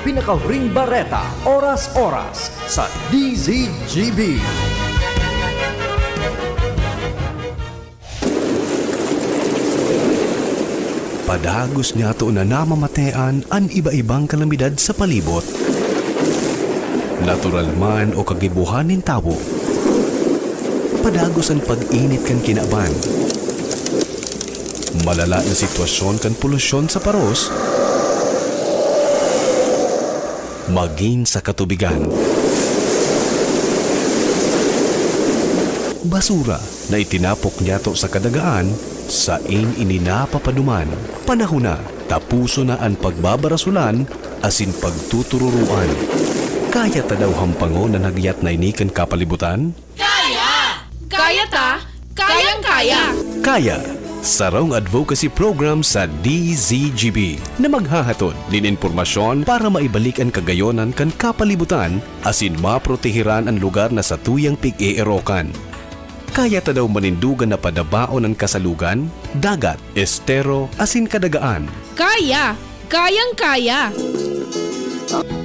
pinaka-ring bareta, oras-oras sa DZGB. Padagos niya to na namamatean ang iba-ibang kalamidad sa palibot. Natural man o kagibuhan ng tao. Padagos ang pag-init kan kinaban. Malala na sitwasyon kan polusyon sa paros. Maging sa katubigan. Basura na itinapok niya to sa kadagaan sa ininapapaduman. Panahon na, tapuso na ang pagbabarasulan asin pagtutururuan. Kaya ta daw hampango na nagyat na inikan kapalibutan? Kaya! Kaya ta! Kayang-kaya! Kaya! Sarong advocacy program sa DZGB na maghahatod din impormasyon para maibalik ang kagayonan kan kapalibutan asin maprotehiran ang lugar na sa tuyang pig-eerokan. Kaya ta daw manindugan na padabaon ng kasalugan, dagat, estero, asin kadagaan. Kaya! Kayang-kaya!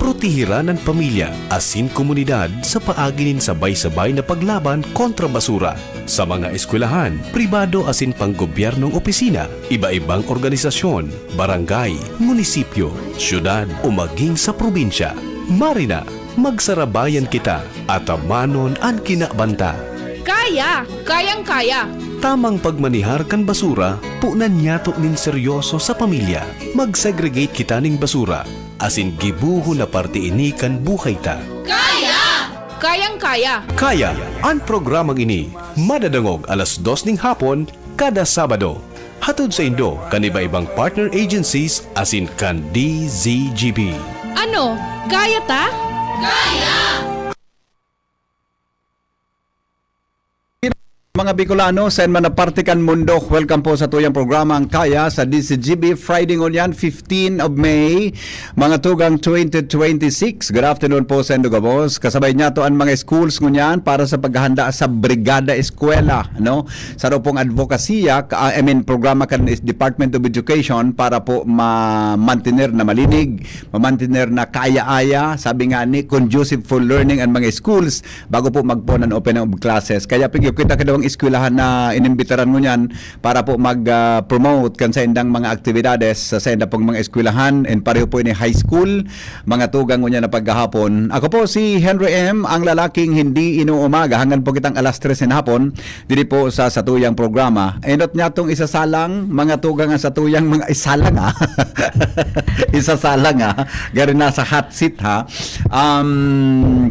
Protehiran ang pamilya, asin komunidad sa paaginin sabay-sabay na paglaban kontra basura. Sa mga eskwelahan, pribado asin panggobyernong opisina, iba-ibang organisasyon, barangay, munisipyo, syudad o maging sa probinsya. Marina, magsarabayan kita at amanon ang kinabanta. Kaya! Kayang-kaya! Tamang pagmanihar kan basura, punan niyato nin seryoso sa pamilya. Mag-segregate kita ning basura, asin gibuho na parte ini kan buhay ta. Kaya! Kayang-kaya! Kaya, ang programang ini, madadangog alas 2 ning hapon, kada Sabado. Hatod sa Indo, kan iba-ibang partner agencies, asin kan DZGB. Ano? Kaya ta? Kaya! Mga Bicolano, sa man na partikan mundo, welcome po sa tuyang programa ang Kaya sa DCGB. Friday on yan, 15 of May, mga tugang 2026. Good afternoon po sa Indogabos. Kasabay niya to ang mga schools ngunyan para sa paghahanda sa Brigada Eskwela. No? Sa pong advokasya, programa kan is Department of Education para po ma-mantener na malinig, ma-mantener na kaya-aya, sabi nga ni, conducive for learning ang mga schools bago po magpunan open of classes. Kaya pigyo kita kadawang eskwelahan na inimbitaran mo niyan para po mag-promote kan sa indang mga aktibidades sa indang pong mga eskwelahan and pareho po ini high school, mga tugang mo niya na paghahapon. Ako po si Henry M., ang lalaking hindi inuumaga. Hanggang po kitang alas 3 ng hapon, dili po sa satuyang programa. Endot niya itong isasalang, mga tugang ang satuyang mga isalang ha. Isasalang ha. Gari na sa hot seat ha.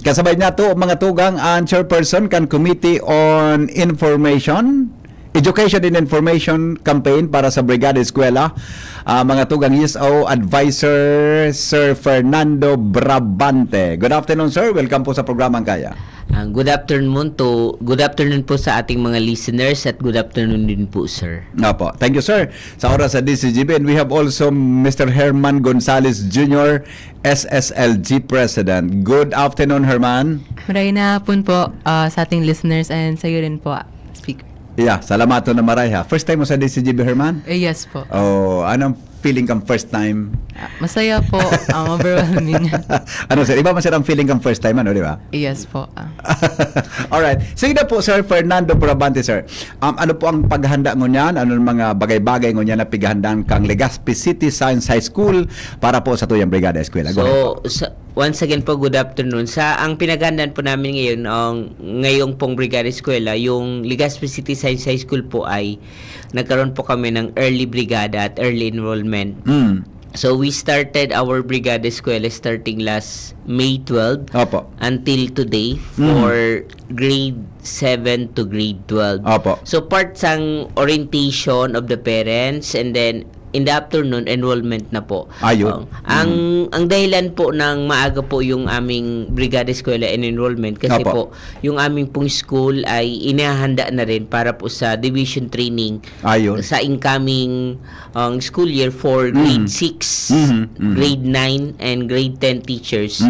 Kasabay niya to mga tugang ang chairperson kan Committee on Education and Information Campaign para sa Brigada Eskwela. Mga tugang USO Advisor Sir Fernando Brabante. Good afternoon sir, welcome po sa programang Kaya. Good afternoon po sa ating mga listeners at good afternoon din po sir. Opo. Thank you sir sa oras sa DCGB, and we have also Mr. Herman Gonzales Jr., SSLG President. Good afternoon Herman. Maray na hapon po sa ating listeners and sa iyo rin po, speaker. Yeah, salamat na maray ha. First time mo sa DCGB Herman? Yes po. Oh, anong feeling kang first time? Masaya po, overwhelming. Ano sir, iba man sir ang feeling kang first time, ano, di ba? Yes po. Alright. Sige na po, Sir Fernando Brabante, sir. Ano po ang paghanda ngunyan? Ano mga bagay-bagay ngunyan na pighandaan kang Legazpi City Science High School para po sa tuyang Brigada Eskwela? Once again po, good afternoon. Ang pinaghandaan po namin ngayon, ngayong pong Brigada Eskwela, yung Legazpi City Science High School po ay nagkaroon po kami ng early brigada at early enrollment. So we started our Brigada Eskwela starting last May 12 Opo. until today for grade 7 to grade 12. Opo. So part sang orientation of the parents, and then in the afternoon enrollment na po. Ayun. Ang dahilan po ng maaga po yung aming Brigada Eskwela and enrollment kasi Opo. po yung aming pong school ay inihahanda na rin para po sa division training. Ayun. Sa incoming school year for grade 6, grade 9 and grade 10 teachers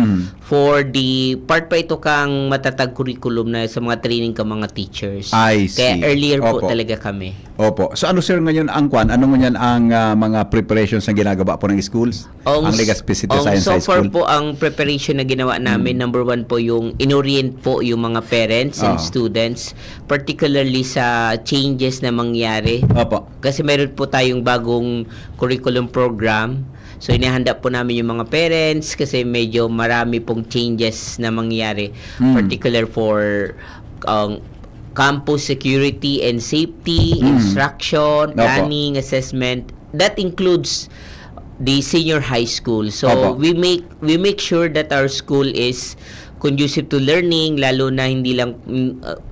for the part pa ito kang matatag curriculum na sa mga training ka mga teachers. I see. Kaya earlier po Opo. talaga kami. Opo. So ano sir ngayon ang kwan? Ano ngayon ang mga preparations na ginagawa po ng schools? Ang Legazpi City Science so High far School? po ang preparation na ginawa namin, number one po yung inorient po yung mga parents and Oo. students, particularly sa changes na mangyari. Opo. Kasi meron po tayong bagong curriculum program. So inihanda po namin yung mga parents kasi medyo marami pong changes na mangyari, particular for campus security and safety, instruction, Opo. planning, assessment. That includes the senior high school. So Opo. we make sure that our school is conducive to learning, lalo na hindi lang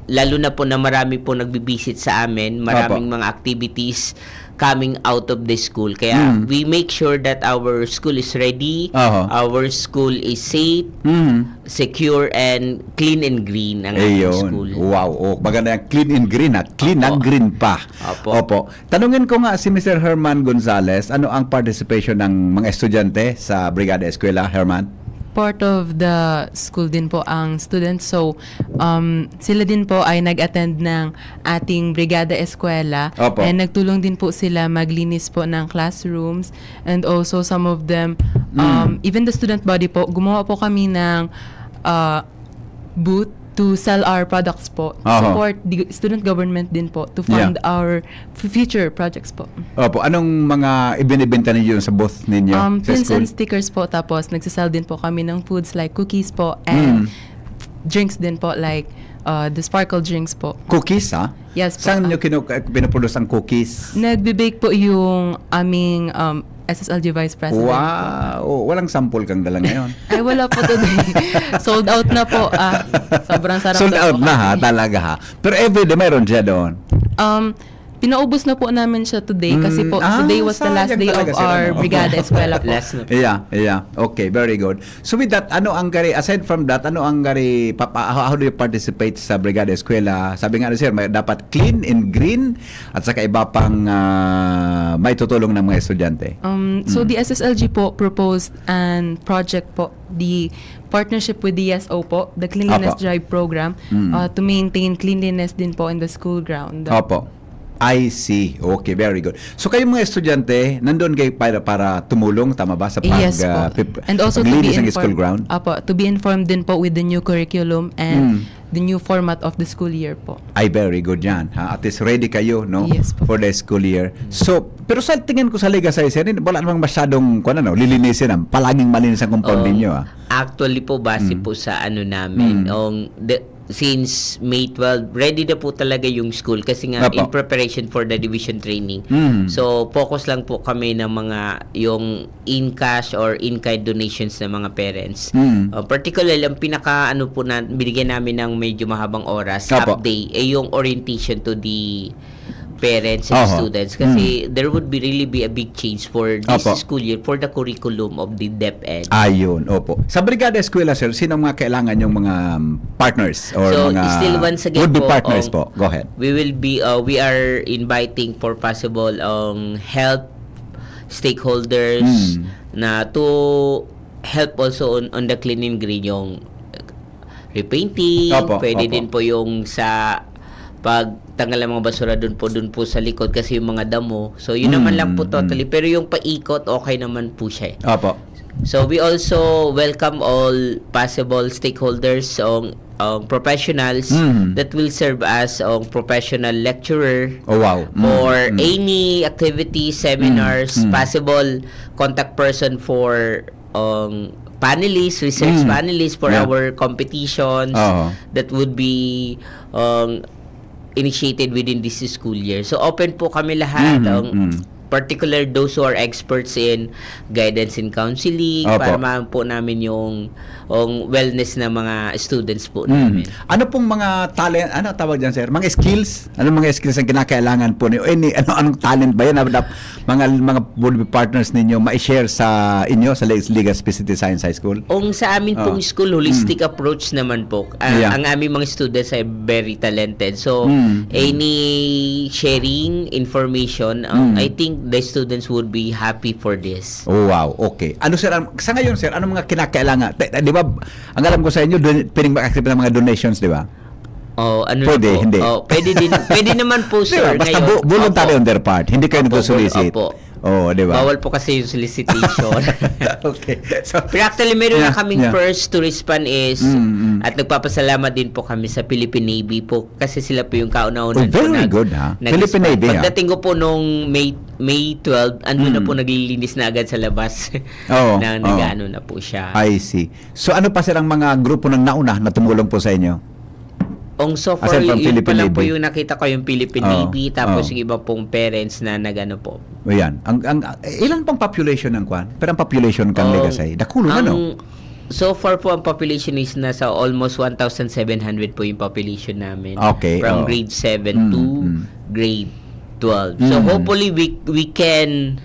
lalo na po na marami po nagbi-visit sa amin, maraming mga activities coming out of the school. Kaya we make sure that our school is ready, Oho. our school is safe, secure and clean and green ang ating school. Ayun. Wow. Oh, maganda yung clean and green ha. Clean Opo. and green pa. Opo. Opo. Tanungin ko nga si Mr. Herman Gonzales, ano ang participation ng mga estudyante sa Brigada Eskwela, Herman? Part of the school din po ang students. So, sila din po ay nag-attend ng ating Brigada Eskwela. Opo. And nagtulong din po sila maglinis po ng classrooms. And also some of them, even the student body po, gumawa po kami ng booth to sell our products po. Oho. Support the student government din po to fund our future projects po. Opo. Anong mga ibinibenta ninyo sa booth ninyo sa Pins school? and stickers po, tapos nagsasell din po kami ng foods like cookies po and drinks din po like the sparkle drinks po. Cookies, ha? Yes po. Saan nyo pinuproduce ang cookies? Nagbe-bake po yung aming SSLG Vice President. Wow! Oh, walang sample kang dala ngayon. Ay, wala po today. Sold out na po. Sobrang sarap Sold na out po na ha, kami. talaga ha. Pero everyday meron siya doon. Pinaubos na po namin siya today kasi po today was the last sayang day of talaga sila, our no? Brigada Eskwela po. Last na po. Yeah. Okay, very good. So with that, ano ang gari, aside from that, ano ang gari, how do you participate sa Brigada Eskwela? Sabi nga sir, may dapat clean and green at saka iba pang may tutulong ng mga estudyante. So the SSLG po proposed an project po, the partnership with the ESO po, the Cleanliness Opo. Drive program, to maintain cleanliness din po in the school ground. Opo. I see. Okay, very good. So kayong mga estudyante, nandun kayo para tumulong, tama ba? Sa Yes po. And also to be paglinis ng school ground? Apo, to be informed din po with the new curriculum and the new format of the school year po. Ay, very good yan. Ha? At least ready kayo, no? Yes po. For the school year. So, pero sa tingin ko sa Liga sa Sir, wala namang masyadong, lilinisin. Palaging malinis ang compound ninyo. Actually po, base po sa ano namin, since May 12, ready na po talaga yung school kasi nga Apo. in preparation for the division training. So, focus lang po kami ng mga yung in-cash or in-kind donations ng mga parents. Particularly, ang pinaka ano po na binigyan namin ng medyo mahabang oras, Apo. half day, yung orientation to the parents and Oho. students kasi there would really be a big change for this Apo. school year for the curriculum of the DepEd. Ayun, opo. Sa Brigada Eskwela, sir, sino ang mga kailangan yung mga partners or So, mga still once again would-be po, partners po? Go ahead. We will be we are inviting for possible health stakeholders na to help also on the clean and green, yung repainting, Opo, pwede opo. din po yung sa pagtanggal ng mga basura dun po sa likod kasi yung mga damo. So yun naman lang po totally, pero yung paikot okay naman po siya. Opo. So we also welcome all possible stakeholders professionals that will serve as professional lecturer Oh, wow. for any activity, seminars, possible contact person for panelists, research panelists for Yeah. our competitions Oo. that would be initiated within this school year. So open po kami lahat, particular those who are experts in guidance and counseling, Opo. para mahan po namin yung wellness na mga students po namin. Ano pong mga talent, ano tawag dyan, sir? Mga skills? Anong mga skills ang kinakailangan po niyo? Anong talent ba yan? Mga would-be partners ninyo ma-share sa inyo sa Legazpi City Science High School? Sa amin pong school, holistic approach naman po. Yeah. Ang aming mga students ay very talented. So, any sharing information, I think the students would be happy for this. Oh, wow. Okay. Ano sir, sa ngayon sir, ano mga kinakailangan? Di ba, ang alam ko sa inyo, pwedeng mag-accept ng mga donations, di ba? Oh, ano Pwede, na po? hindi. Oh, pwede naman po, Di ba? sir. Basta ngayon. voluntary Opo. on their part. Hindi kayo Opo, nag-solicit. opo. Oh, di ba? Bawal po kasi yung solicitation. Okay. So, Pero actually, meron na Yeah, kaming yeah. first to respond is, Mm. at nagpapasalamat din po kami sa Philippine Navy po kasi sila po yung kauna-unan Oh, very good, ha? Philippine Navy, ha? Pagdating ko po nung May 12, andun na po naglilinis na agad sa labas. Oo, na oo. nag-ano na po siya. I see. So, ano pa sir ang mga grupo ng nauna na tumulong po sa inyo? So far, Aside from yun pa Philippine lang po Navy. yung nakita ko yung Philippine Oo, Navy, tapos oo. yung iba pong parents na nagano po. O yan. Ilan pang population ng kwan? Pero ang population kang Legasay. Dakulo na, no? So far po, ang population is nasa almost 1,700 po yung population namin. Okay, From oo. grade 7 to grade 12. So Mm. hopefully, we can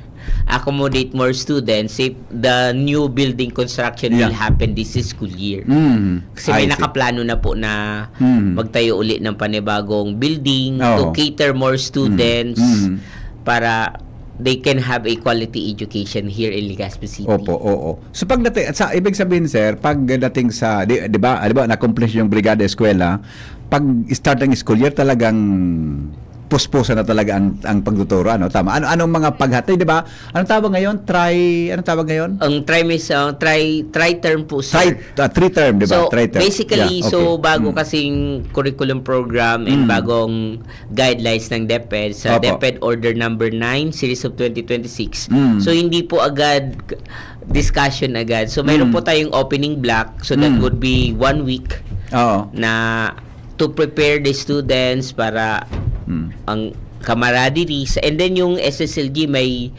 accommodate more students if the new building construction will Yeah. happen this school year. Kasi may I see. nakaplano na po na magtayo ulit ng panibagong building to Oo. cater more students Mm. para they can have a quality education here in Legazpi City. Opo, oo. So pagdating sa ibig sabihin sir, pagdating sa di ba na-accomplish yung Brigada Eskwela, pag start ng school year talagang puspusa na talaga ang pagtuturo, ano? Tama. Anong mga paghati, di ba? Anong tawag ngayon? Anong tawag ngayon? Ang tri-term po, sir. Three term, di ba? So, Tri-term. basically, Yeah, so okay. bago kasing curriculum program and bagong guidelines ng DepEd sa Opo. DepEd Order Number 9, Series of 2026. Mm. So, hindi po agad discussion agad. So, mayroon po tayong opening block. So, that would be 1 week Oo. na to prepare the students para ang camaraderie, and then yung SSLG may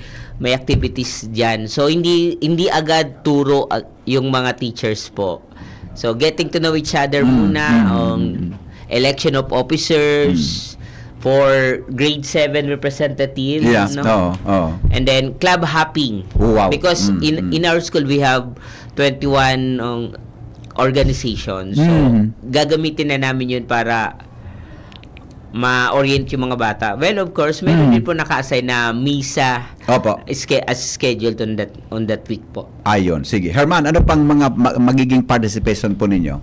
activities diyan. So hindi agad turo yung mga teachers po. So getting to know each other muna, election of officers for grade 7 representatives, Yeah. no? Oo. And then club hopping. Oh, wow. Because in our school we have 21 organizations. So gagamitin na namin yun para ma-orient yung mga bata. Well, of course, meron din po naka-assign na misa Opo. as scheduled on that week po. Ayon, sige. Herman, ano pang mga magiging participation po ninyo?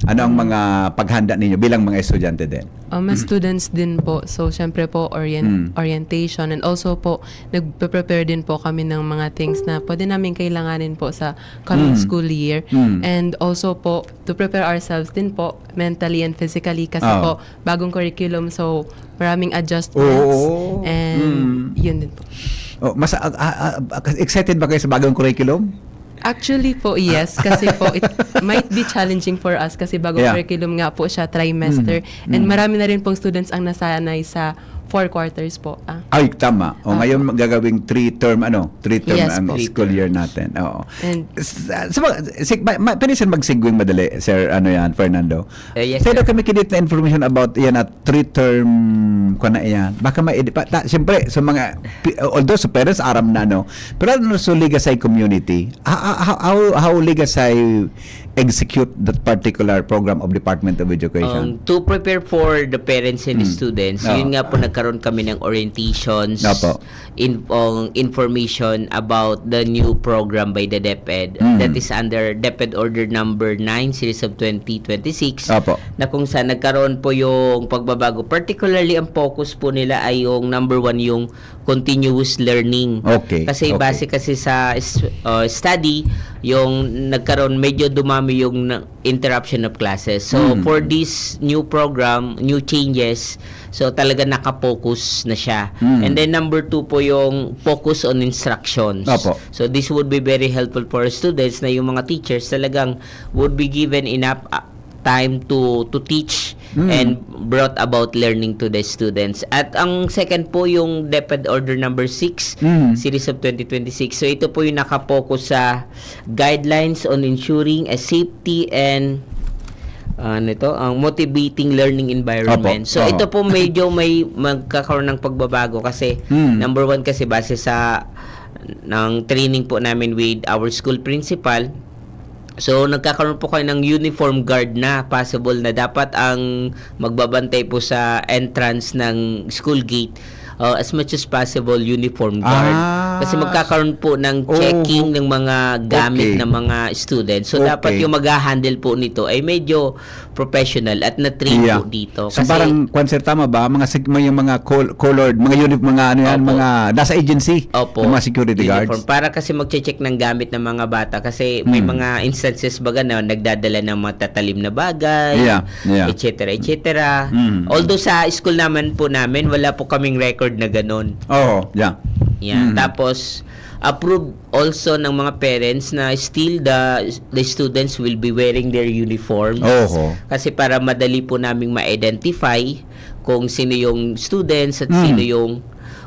Ano ang mga paghanda ninyo bilang mga estudyante din? Mga students din po. So, syempre po, orientation. And also po, nagpe-prepare din po kami ng mga things na pwede namin kailanganin po sa coming school year. And also po, to prepare ourselves din po, mentally and physically. Kasi Oh. po, bagong curriculum. So, maraming adjustments. Oo. And yun din po. Oh, mas excited ba kayo sa bagong curriculum? Actually po, yes. Kasi po, it might be challenging for us kasi bagong Yeah. curriculum nga po siya, trimester. And marami na rin pong students ang nasanay sa 4 quarters po. Ay, tama. O ngayon gagawing 3-term Yes ang po. school year natin. Oo. And Pwede sir mag-segwing madali, sir, Fernando? Yes, Say sir. daw kami kinit na information about yan at 3-term ko na yan. Baka siyempre, sa mga, although sa parents, aram na, no? Pero ano sa Legasay community, how Legasay execute that particular program of Department of Education? To prepare for the parents and the students, Oo. yun nga po nagkaroon kami ng orientations, Opo. information about the new program by the DepEd that is under DepEd Order Number 9, Series of 2026, Opo. na kung saan nagkaroon po yung pagbabago. Particularly, ang focus po nila ay yung number 1, yung continuous learning. Okay. Kasi Okay. base kasi sa study, yung nagkaroon, medyo dumami yung interruption of classes. So, for this new program, new changes, so talaga nakapokus na siya. And then number 2 po yung focus on instructions. Opo. So, this would be very helpful for students na yung mga teachers talagang would be given enough time to teach and brought about learning to the students. At ang second po yung DepEd Order Number 6, Series of 2026. So ito po yung nakapokus sa guidelines on ensuring a safety and ang motivating learning environment. Opo. So Oo. ito po medyo may magkakaroon ng pagbabago kasi number 1 kasi base sa ng training po namin with our school principal. So, nagkakaroon po kayo ng uniform guard na possible na dapat ang magbabantay po sa entrance ng school gate as much as possible uniform guard. Ah. Kasi magkakaroon po ng checking ng mga gamit Okay. ng mga students. So Okay. dapat yung mag-handle po nito ay medyo professional at na-train Yeah. po dito. So parang sir, tama ba? Yung mga colored, mga uniform, mga ano yan, Opo. mga nasa agency Opo, ng mga security uniform. guards. Para kasi mag-check ng gamit ng mga bata kasi may mga instances baga na nagdadala ng mga tatalim na bagay, Yeah, yeah. et cetera, et cetera. Although sa school naman po namin, wala po kaming record na ganun. Oh, yeah. Yan. Tapos, approved also ng mga parents na still the students will be wearing their uniforms. Oho. Kasi para madali po naming ma-identify kung sino yung students at sino yung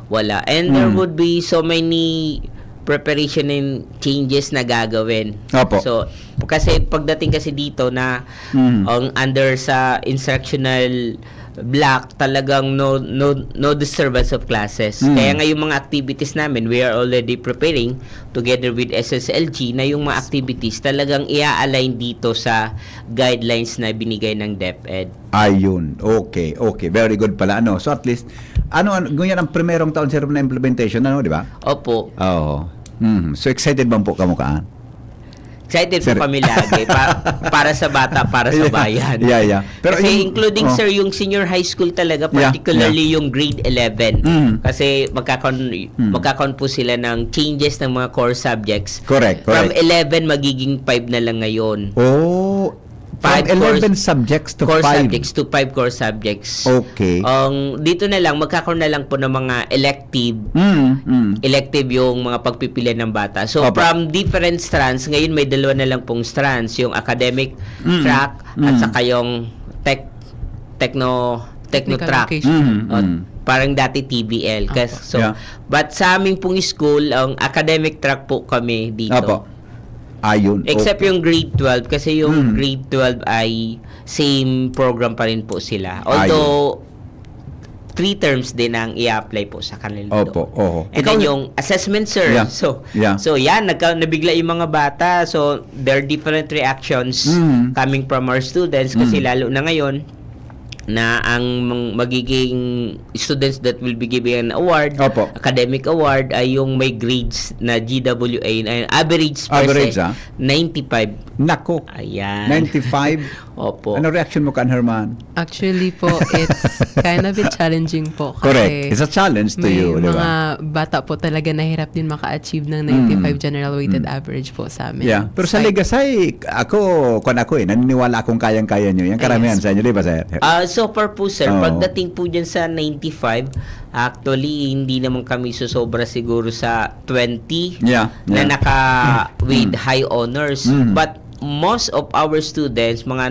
wala. And there would be so many preparation and changes na gagawin. Opo. So, kasi pagdating kasi dito na ang under sa instructional block, talagang no disturbance of classes. Kaya nga yung mga activities namin, we are already preparing together with SSLG na yung mga activities talagang i-align dito sa guidelines na binigay ng DepEd. Ayun. Okay, okay. Very good pala. So at least, ganyan ang primerong taon sir na implementation, di ba? Opo. Oo. So excited bang po kamukaan? Excited Sir. po kami lagi para sa bata, para sa bayan. Yeah. Pero kasi including oh. sir yung senior high school talaga, Yeah, particularly yung grade 11. Kasi Mm. magkakaroon po sila ng changes ng mga core subjects. Correct. From 11 magiging 5 na lang ngayon. Oh, from 11 subjects to 5. core subjects to 5 core subjects. Okay. Dito na lang magkakaroon na lang po ng mga elective yung mga pagpipili ng bata. So Opo. from different strands, ngayon may dalawa na lang pong strands, yung academic track at saka yung techno Technical track. education. Parang dati TBL. So Yeah. but sa aming pong school, ang academic track po kami dito. Apo. Ayun. Except okay. yung grade 12 kasi yung grade 12 ay same program pa rin po sila. Although 3 terms din ang i-apply po sa kanila. Opo, oho. And then yung assessment, sir. Yeah. So Yeah. yan, nabigla yung mga bata. So there are different reactions coming from our students kasi lalo na ngayon na ang magiging students that will be given an award, Opo. academic award, ay yung may grades na GWA, na average per Average, se, ah? 95. Nako. Ayan. 95. Opo. Ano reaction mo kan Herman? Actually po, it's kind of a bit challenging po. Kasi Correct. It's a challenge to may you, di mga ba? bata po talaga nahirap din maka-achieve ng 95 general weighted average po sa amin. Yeah. Pero sa Ligasay, naniniwala akong kayang-kaya nyo. Yung karamihan sa inyo, di ba sir? So far po, sir, Oo. pagdating po dyan sa 95, actually, hindi naman kami susobra siguro sa 20 Yeah, na yeah. naka with high honors. But most of our students, mga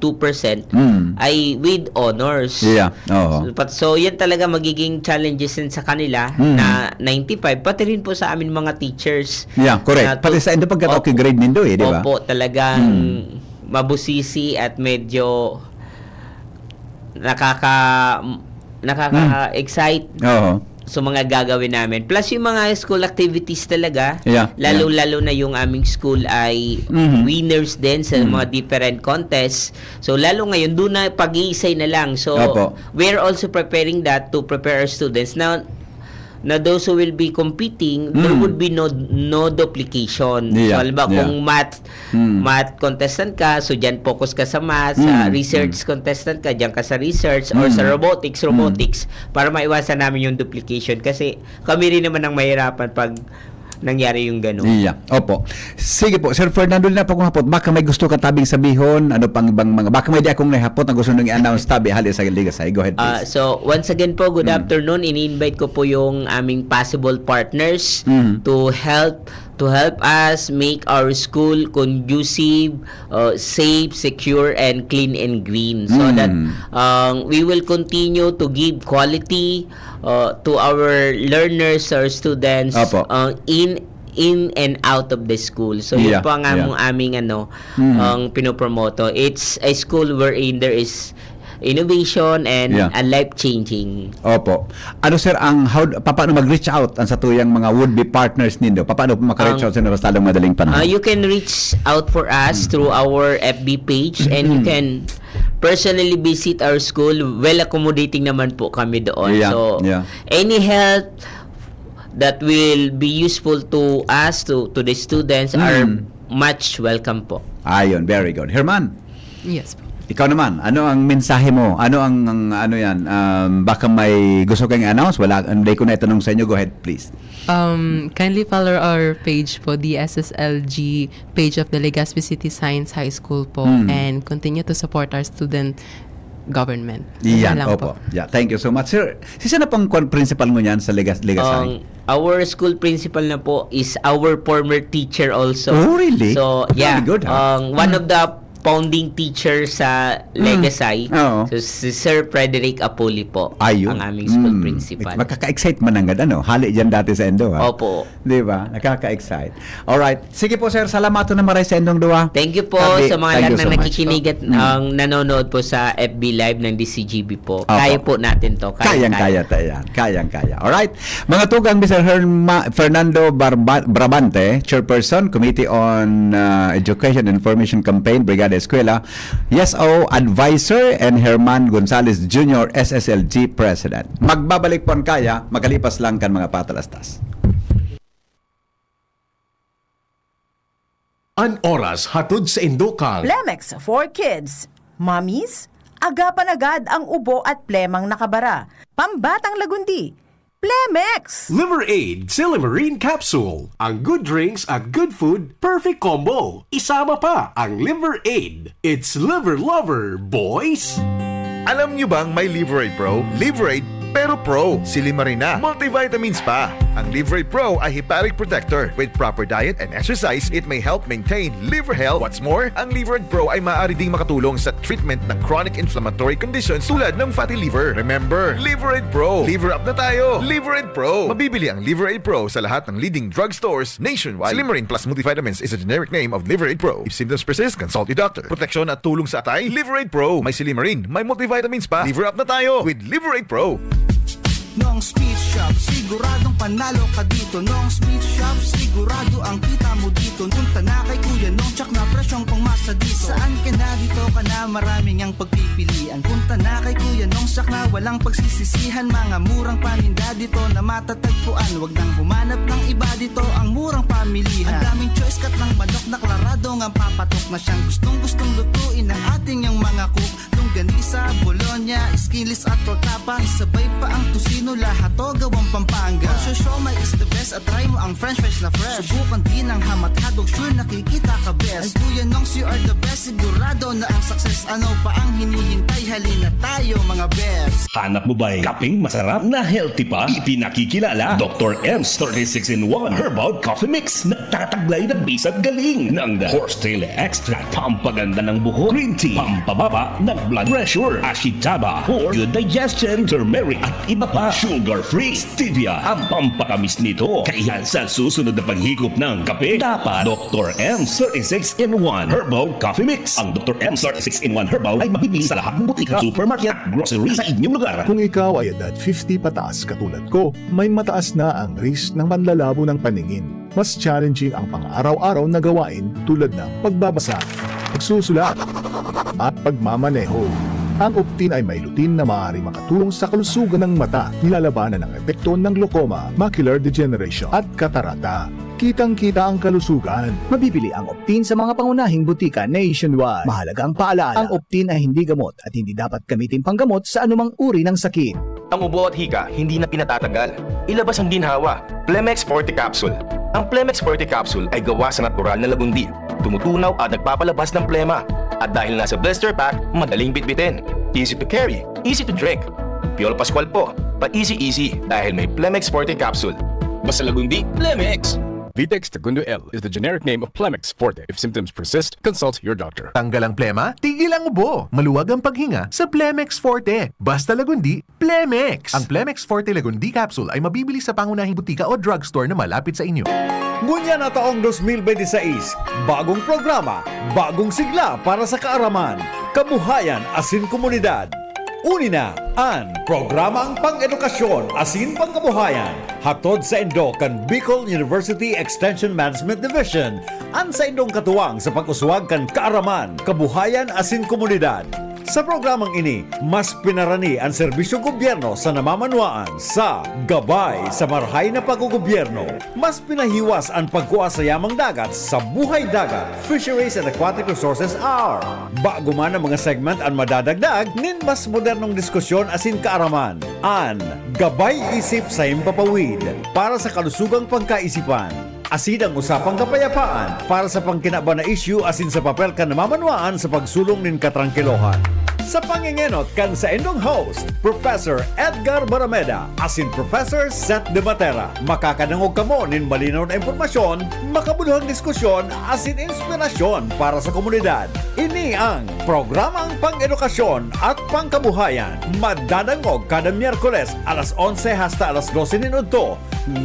92% ay with honors. Yeah. Oo. So, yan talaga magiging challenges din sa kanila na 95. Pati rin po sa amin mga teachers. Yeah, correct. Pati sa endo pagkatao kay grade nindo di ba? Opo, talagang mabusisi at medyo nakaka-excite Oo. sa mga gagawin namin. Plus yung mga school activities talaga, Yeah, lalo na yung aming school ay winners din sa mga different contests. So lalo ngayon, doon na pag-iisay na lang. So Opo. we're also preparing that to prepare our students. Now, na those who will be competing, there would be no duplication. Yeah, So, halimbawa, yeah. kung math contestant ka, so dyan focus ka sa math, sa research contestant ka, dyan ka sa research, or sa robotics, para maiwasan namin yung duplication. Kasi kami rin naman ang mahirapan pag nangyari yung gano'n. Iya. Opo. Sige po, Sir Fernando, na po kung hapot. Baka may gusto ka tabing sabihon, ano pang ibang mga, baka may di akong nahapot na gusto nang i-announce tabi hali sa Ligasay. Go ahead, please. So, once again po, good afternoon. Ini-invite ko po yung aming possible partners to help us make our school conducive, safe, secure, and clean and green. So that we will continue to give quality to our learners, our students, Opo. in and out of the school. So yun Yeah, po ang aming ang pinopromoto. It's a school wherein there is innovation and Yeah. life-changing. Opo. Ano sir, paano mag-reach out ang sa tuyang mga would-be partners nindo? Paano maka-reach out sa mas talong madaling panahon? You can reach out for us through our FB page and you can personally visit our school, well accommodating naman po kami doon. Yeah, So, yeah. any help that will be useful to us, to the students, are much welcome po. Ayun, very good. Herman, Yes po. ikaw naman, ano ang mensahe mo? Ano ang ano yan? Baka may gusto kang announce? Wala, hindi ko na itanong sa inyo. Go ahead, please. Kindly follow our page po, the SSLG page of the Legazpi City Science High School po, and continue to support our student government. Iyan, Yun lang opo. Yeah, thank you so much. Sir, sino na pang principal mo niyan sa Legasay? Our school principal na po is our former teacher also. Oh, really? So, yeah. Very good, huh? One of the founding teachers sa Legasay, Oo. so si Sir Frederick Apoli po, Ayun. ang aming school principal. Makaka-excite man agad, ano? Hali dyan dati sa Endo, ha? Opo. Di ba? Nakaka-excite. Alright. Sige po, sir. Salamat na maray sa Endong Dua. Thank you po Sabi, sa mga thank lahat you na so much. nakikinig at ang nanonood po sa FB Live ng DCGB po. Opo. Kaya po natin to. Kayang-kaya tayo yan. Kayang-kaya. Alright. Mga tugang, Mr. Fernando Brabante, Chairperson, Committee on Education and Information Campaign, Brigada Eskwela, YesO Advisor, and Herman Gonzalez Jr., SSLG President. Magbabalik po ang kaya, magalipas lang kan mga patalastas. An oras hatod sa Indokang. Plemex for Kids. Mommies, agapan agad ang ubo at plemang nakabara. Pambatang lagundi. Plemex! Liver Aid Silimarine Capsule. Ang good drinks at good food, perfect combo. Isama pa ang Liver Aid. It's liver lover, boys! Alam nyo bang may Liverade Pro? Liverade pero Pro, silimarin na, multivitamins pa. Ang Liverade Pro ay hepatic protector. With proper diet and exercise, it may help maintain liver health. What's more, ang Liverade Pro ay maaari ding makatulong sa treatment ng chronic inflammatory conditions tulad ng fatty liver. Remember, Liverade Pro. Liver up na tayo. Liverade Pro. Mabibili ang Liverade Pro sa lahat ng leading drugstores nationwide. Silimarin plus multivitamins is a generic name of Liverade Pro. If symptoms persist, consult your doctor. Proteksyon at tulong sa atay, Liverade Pro. May silimarin, may multivitamins pa. Liver up na tayo with Liverade Pro. Noong Smith Shop, siguradong panalo ka dito. Noong Smith Shop, sigurado ang kita mo dito. Punta na kay Kuya Nong, tsak na presyong pangmasa dito. Saan ka na dito ka na, maraming ang pagpipilian. Punta na kay Kuya Nong, tsak na walang pagsisisihan. Mga murang paninda dito na matatagpuan. Wag nang humanap ng iba dito, ang murang pamilihan. Ang daming choice cut ng manok na klaradong ang papatok na siyang gustong lutuin ng ating yung mga cook. Longganisa, Bologna, skinless at tortapa. Isabay pa ang tusino, lahat to gawang Pampanga. Ang siomai is the best at try mo ang french fries na fresh. Subukan din ang hamat-hadog, sure nakikita ka best. And Kuya Nongs, you are the best, sigurado na ang success. Ano pa ang hinihintay, halina tayo mga best. Hanap mo ba'y kapeng masarap na healthy pa? Ipinakikilala Dr. M's 36-in-1 Herbal Coffee Mix. Nagtataglay na base at galing ng The Horsetail Extract, pampaganda ng buhok, green tea, pampababa ng blood pressure, ashitaba for good digestion, turmeric at iba pa. Sugar-free, stevia ang pampakamis nito. Kaya sa susunod na paghigop ng kape, dapat Dr. M's 36-in-1 Herbal Coffee Mix. Ang Dr. M's 36-in-1 Herbal ay mabibili sa lahat ng butika, supermarket at grocery sa inyong lugar. Kung ikaw ay edad 50 pataas katulad ko, may mataas na ang risk ng panlalabo ng paningin. Mas challenging ang pang-araw-araw na gawain tulad ng pagbabasa, pagsusulat, at pagmamaneho. Ang Optin ay may lutin na maaaring makatulong sa kalusugan ng mata, nilalabanan ng epekto ng glaucoma, macular degeneration at katarata. Kitang-kita ang kalusugan. Mabibili ang Optin sa mga pangunahing butika nationwide. Mahalagang paalala, ang Optin ay hindi gamot at hindi dapat gamitin panggamot sa anumang uri ng sakit. Ang ubo at hika hindi na pinatatanggal. Ilabas ang ginhawa. Plemex Forte Capsule. Ang Plemex Forte Capsule ay gawa sa natural na lagundi. Tumutunaw at nagpapalabas ng plema. At dahil nasa blister pack, madaling bitbitin. Easy to carry, easy to drink. Piolo Pascual po, pa-easy dahil may Plemex Forte Capsule. Basta lagundi, Plemex! Vitex Segundo L is the generic name of Plemex Forte. If symptoms persist, consult your doctor. Tanggal ang plema, tigil ang ubo. Maluwag ang paghinga sa Plemex Forte. Basta lagundi, Plemex. Ang Plemex Forte Lagundi Capsule ay mabibili sa pangunahing butika o drugstore na malapit sa inyo. Ngunya na taong 2026, bagong programa, bagong sigla para sa kaaraman, kabuhayan asin komunidad. Unina ang programang pang-edukasyon asin pangkabuhayan hatod sa Indo kan Bicol University Extension Management Division an sa Indong katuwang sa pag-uswag kan kaaraman, kabuhayan asin komunidad. Sa programang ini, mas pinarani ang serbisyong gobyerno sa namamanuaan sa Gabay sa Marhay na Paggogobyerno. Mas pinahiwas ang pagkuha sa yamang dagat sa Buhay Dagat, Fisheries and Aquatic Resources Hour. Bago man ang mga segment ang madadagdag, nin mas modernong diskusyon asin kaaraman. An Gabay Isip sa Impapawid para sa kalusugang pagkaisipan. Asin ang usapang kapayapaan para sa pangkinaba na issue asin sa papel ka namamanuaan sa pagsulong nin katrangkilohan. Sa pangingenot kan sa inyong host, Professor Edgar Barameda, asin Professor Seth De Matera. Makakanangog kamo nin malinaw na impormasyon, makabuluhang diskusyon, asin inspirasyon para sa komunidad. Ini ang programang pang-edukasyon at pangkabuhayan. Madadangog kada Miyerkules alas 11 hasta alas 12 minuto.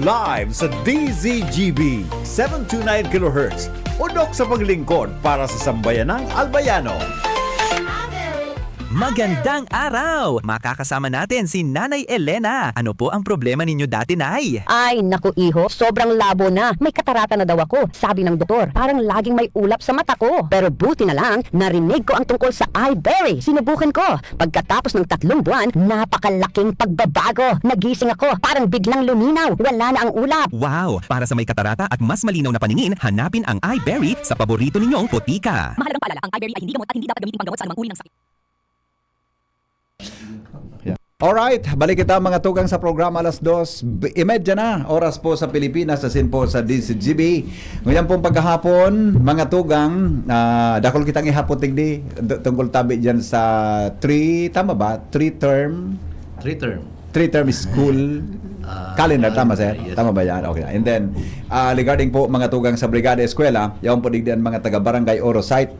Live sa DZGB 729 kHz. Udok sa paglingkod para sa sambayanang Albayano. Magandang araw! Makakasama natin si Nanay Elena. Ano po ang problema ninyo dati, Nay? Ay, naku iho, sobrang labo na. May katarata na daw ako. Sabi ng doktor, parang laging may ulap sa mata ko. Pero buti na lang, narinig ko ang tungkol sa iBerry. Sinubukan ko. Pagkatapos ng 3 buwan, napakalaking pagbabago. Nagising ako, parang biglang luminaw. Wala na ang ulap. Wow! Para sa may katarata at mas malinaw na paningin, hanapin ang iBerry sa paborito ninyong putika. Mahalagang paalala, ang iBerry ay hindi gamot at hindi dapat gamitin panggamot sa anumang uri ng sakit. Alright, balik kita mga tugang sa programa alas 2:30 na. Oras po sa Pilipinas, asin po sa DCGB. Ngayon pong pagkahapon, mga tugang, dakol kitang ihapon tigdi tungkol tabi dyan sa 3 term school calendar, tama sir? Yes. Tama ba yan? Okay. And then, regarding po mga tugang sa Brigada Eskwela, yaon po digdian mga taga-barangay Orosite,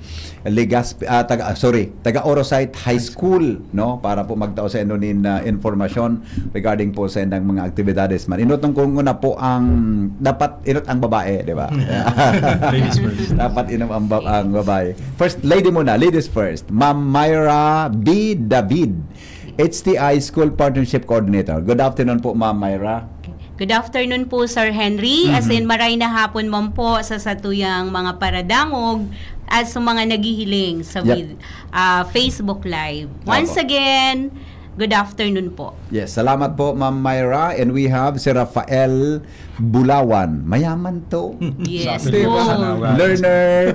taga Orosite High School, no? Para po magtao sa inonin informasyon regarding po sa indang mga aktibidades man. Inutong ko na po ang dapat inot ang babae, di ba? Ladies first. Dapat inom ang babae. First, ladies first. Ma'am Myra B. David, HTI School Partnership Coordinator. Good afternoon po, Ma'am Myra. Good afternoon po, Sir Henry. As in, maray na hapon man po sa satuyang mga paradangog at sa mga naghihiling sa Facebook Live. Once again, good afternoon po. Yes, salamat po, Ma'am Myra. And we have si Rafael Bulawan. Mayaman to. Yes Diba? po. Learner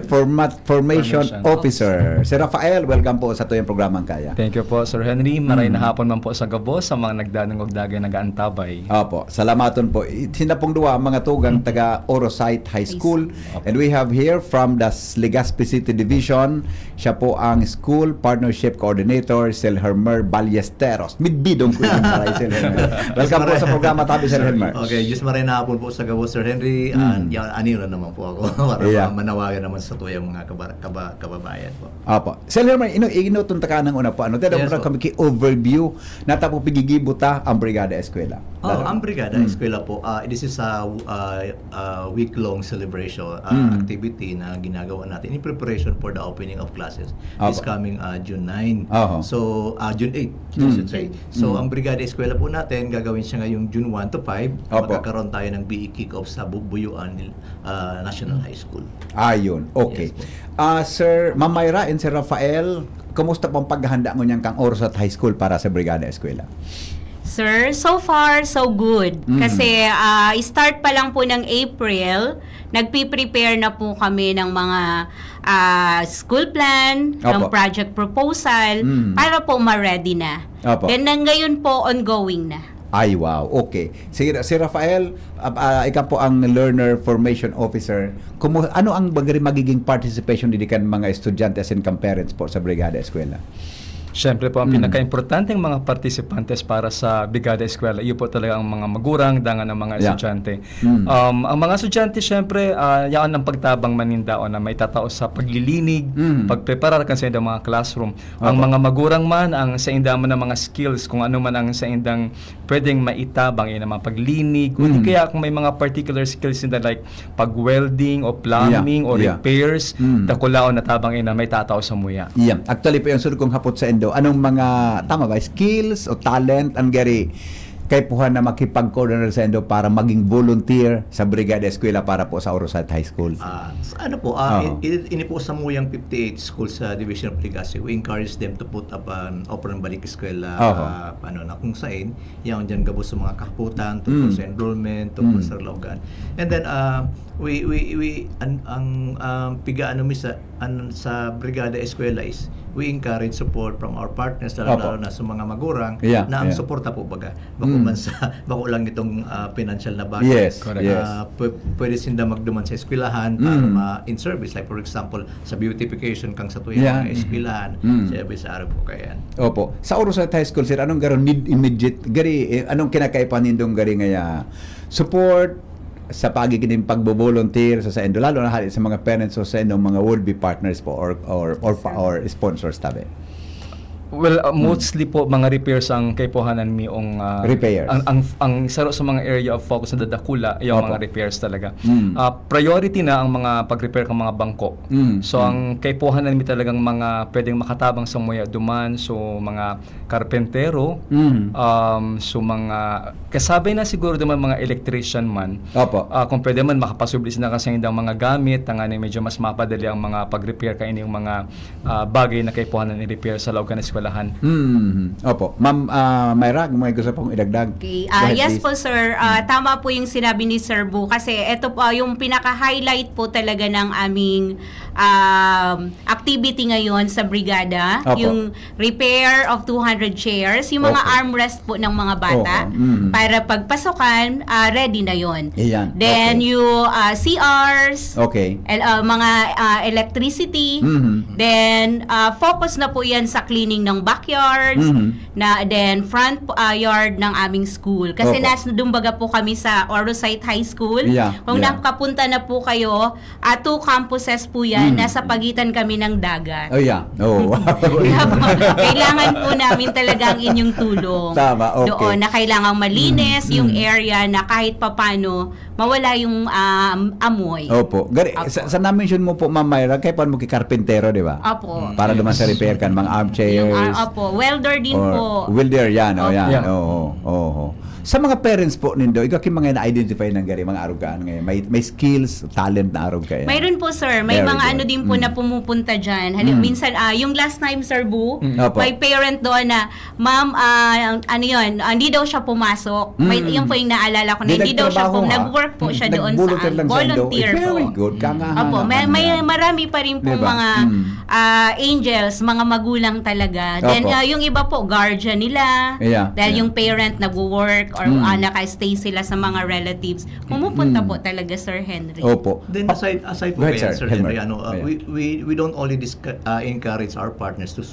Formation Officer. Si Rafael, welcome po sa tuyong programang Kaya. Thank you po, Sir Henry. Maray na hapon man po sa Gabo sa mga nagdanong dagay nagaantabay. Opo, salamaton po. Sinapong duwa mga tugang taga Orosite High School. And we have here from the Legazpi City Division, siya po ang School Partnership Coordinator, Selhermer Ballesteros. Midbidong ko yung maray, Selhermer. Welcome po sa programa Tabi, Selhermer. Okay, just maray na hapon po sa Gabo, Sir Henry. Anino naman po ako para manawagan naman sa tuyang mga kababayan po. Opo. Selhermer, inutunta ka ng una po. Ano? Teda mo kami ki-overview na tapo pigigibuta ang Brigada Eskwela. Ang Brigada Eskwela po, this is a week-long celebration activity na ginagawa natin in preparation for the opening of classes this coming June 9. So, June 8, I should say. So, ang Brigada Eskwela po natin, gagawin siya ngayong June 1 to 5. Magkakaroon tayo ng BE kick-off sa Bubuyuan National High School. Ayun, okay. Sir Ma'am Myra and Sir Rafael, kumusta pong paghahanda mo niyang kang Orosite High School para sa Brigada Eskwela? Sir, so far, so good. Kasi start pa lang po ng April, nagpi-prepare na po kami ng mga school plan, ng project proposal, para po ma-ready na. Then ngayon po, ongoing na. Ay, wow. Okay. Si Rafael, ikaw po ang Learner Formation Officer. Ano ang magiging participation din kan mga estudyante as in parents po sa Brigada Eskwela? Siyempre po, ang pinaka-importanteng mga partisipantes para sa Brigada Eskwela, iyo po talaga ang mga magurang, dangan ng mga estudyante. Ang mga estudyante, siyempre, yan ang pagtabang manindao na may tatao sa paglilinig, pagpreparar kan sa indang mga classroom. Ang mga magurang man, ang sa indang man ng mga skills, kung ano man ang sa indang pwedeng maitabang, yung mga paglinig, o di kaya kung may mga particular skills nila like pag-welding, o plumbing, o repairs, dakulaon na tabang ina may tatao sa muya. Actually po yung sunod kong hapot sa anong mga, tama ba, skills o talent ang gari kay puhan na makipag-coordinate sa Endo para maging volunteer sa Brigada Eskwela para po sa Orosite High School? Ano po, ini po sa muyang 58 schools sa Division of Legazpi, we encourage them to put up an open balik eskwela, na kung saan, yan dyan gabos sa mga kaputan, tungkol sa enrollment, tungkol sa logan. And then, pigaan namin sa Brigada Eskwela is, we encourage support from our partners, lalo na sa mga magurang, na ang suporta po baga. Bako lang itong financial na bagay. Yes, correct. Pwede sinda magduman sa eskwelahan para in service. Like for example, sa beautification kang sa tuyang mga eskwelahan, sa araw po kayan. Opo. Sa Orosite High School, sir, anong garon need immediate, anong kinakaipan nindong gari nga support sa pagiging pagbo-volunteer sa Endo, lalo na sa mga parents o sa Endo, mga would-be partners po or sponsors tabi? Well, mostly po mga repairs ang kaipuhanan mi repairs. Ang saro sa mga area of focus na dadakula yung mga repairs talaga. Priority na ang mga pag-repair ng mga bangko. So ang kaipuhanan mi talagang mga pwedeng makatabang sa muya duman, so mga karpentero, so mga kasabay na siguro duman mga electrician man. Kung pwede man makapasublis na kasi ang mga gamit, tangani medyo mas mapadali ang mga pag-repair kaini yung mga bagay na kaipuhanan i-repair sa loob kan eskwela. Opo. Ma'am Myra, may gusto pong idagdag? Okay. Yes po, sir. Tama po yung sinabi ni Sir Bu kasi ito po yung pinaka-highlight po talaga ng aming activity ngayon sa brigada. Yung repair of 200 chairs, yung mga armrest po ng mga bata para pagpasokan, ready na yon. Then yung CRs, mga electricity, then focus na po yan sa cleaning ng backyards, na then front yard ng aming school. Kasi nasa dumbaga po kami sa Orosite High School. Kung nakapunta na po kayo, 2 campuses po yan, nasa pagitan kami ng dagat. Kailangan po namin talaga ang inyong tulong. Doon na kailangang malinis yung area na kahit papano mawala yung amoy. Opo. Sa na-mention mo po, Ma'am Myra, kaya paano mo kikarpentero, di ba? Opo. Para naman sa repair kan, mga armchairs. Opo. Welder din po. Welder, yan. Oo. Sa mga parents po nindo, ikaw mga na-identify ng gari, mga arugaan ngayon. May skills, talent na arug kayo. Mayroon po, sir. May mga ano din po na pumupunta dyan. Minsan, yung last time, Sir Bu, may parent doon na, ma'am, hindi daw siya pumasok. Yung po yung naalala ko na, hindi daw siya nag-work po siya doon sa volunteer po. Very good. Opo. May marami pa rin po mga angels, mga magulang talaga. Then, yung iba po, guardian nila. Dahil yung parent nag-work or naka-stay sila sa mga relatives. Pumupunta po talaga, Sir Henry. Opo. Then aside po kaya, Sir Henry, we don't only encourage our partners to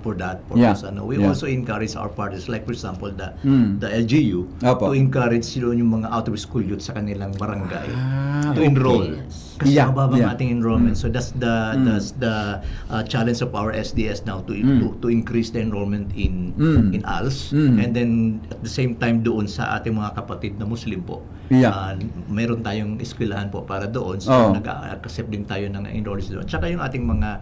for that purpose. We also encourage our partners, like for example, the LGU, to encourage yung mga out-of-school youth sa kanilang barangay to enroll. Kasi mababa ang ating enrollment. So that's the challenge of our SDS now to increase the enrollment in ALS, and then at the same time doon sa ating mga kapatid na Muslim po. Mayroon tayong eskwelahan po para doon, so nag-accept din tayo ng enrollees doon. Tsaka yung ating mga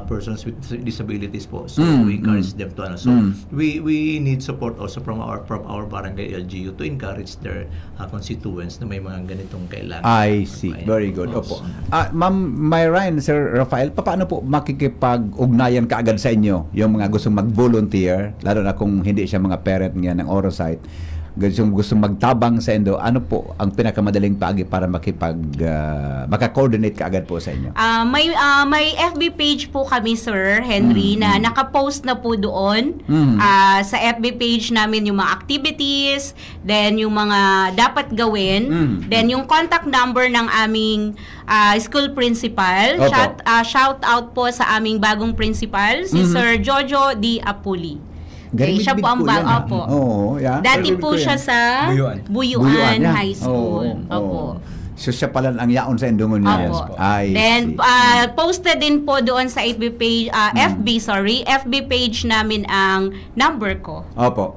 persons with disabilities po. So we encourage them to so we need support also from our barangay LGU to encourage their constituents na may mga ganitong kailangan. I see. Very good. Opo. Ma'am Myra and Sir Rafael, paano po makikipag-ugnayan kaagad sa inyo yung mga gustong mag-volunteer, lalo na kung hindi siya mga parent nga ng Orosite, gusto magtabang sa Endo, ano po ang pinakamadaling paagi para maka-coordinate kaagad po sa inyo? May FB page po kami, Sir Henry, na nakapost na po doon. Sa FB page namin yung mga activities, then yung mga dapat gawin, then yung contact number ng aming school principal. Shout out po sa aming bagong principal, si Sir Jojo D. Apuli. Siya po ang opo. Dati po siya sa Buyuan High School. Opo. So siya pala ang yaon sa Endungon niya. Then posted din po doon sa FB page namin ang number ko. Opo.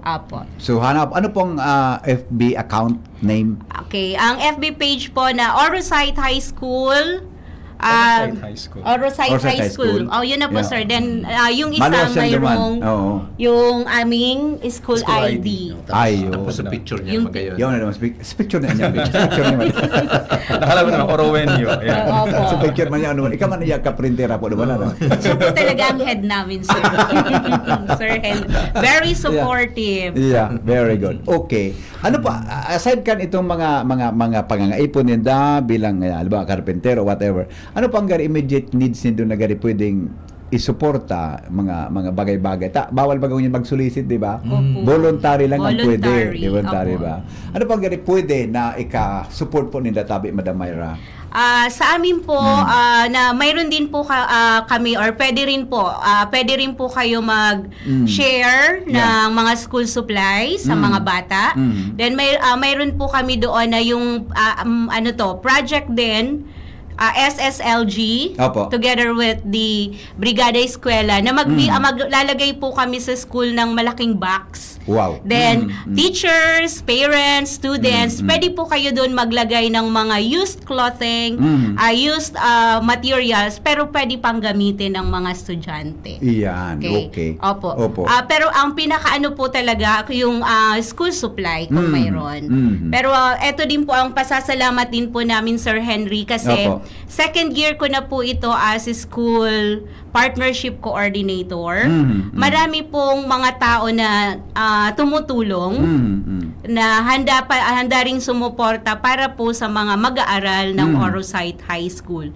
So hanap, ano pong FB account name? Okay, ang FB page po na Orosite High School High School. Rosite Rosite High High School. School. Oh, yun na po, Yeah. sir. Then, yung isa Maluwas yan naman. mayroong Oo. yung aming school ID. Ay, Tapos sa picture niya, Yung- magayon. Yun na naman, picture na niya. Picture naman. Nakala mo naman, Orowenyo. Yeah. Opo. So picture man niya, ano, ikaw man niya ka-printera po, diba na? Siya po talaga ang head namin, sir. Sir Henry. Very supportive. Yeah, very good. Okay. Ano pa, aside kan itong mga pangangaipon ninda bilang, halimbawa, karpentero, whatever, ano pang gari immediate needs nindo na gari pwedeng isuporta mga bagay-bagay. Bawal ba gawin magsulisit, di ba? Voluntary lang ang pwede. Voluntary, Voluntary opo. ba? Ano pang gari pwede na ika-support po ninda tabi, Madam Myra? Sa amin po na mayroon din po kami or pwede rin po kayo mag-share ng mga school supplies sa mga bata. Then mayroon po kami doon na yung project din SSLG Opo. together with the Brigada Eskwela na maglalagay po kami sa school ng malaking box. Wow. Then, teachers, parents, students, pwede po kayo doon maglagay ng mga used clothing, used materials, pero pwede pang gamitin ng mga estudyante. Iyan, okay. Opo. Pero ang pinakaano po talaga, yung school supply, kung mayroon. Pero eto din po ang pasasalamat din po namin, Sir Henry, kasi Opo. second year ko na po ito as school partnership coordinator. Marami pong mga tao na tumutulong na handa ring sumuporta para po sa mga mag-aaral ng Orosite High School.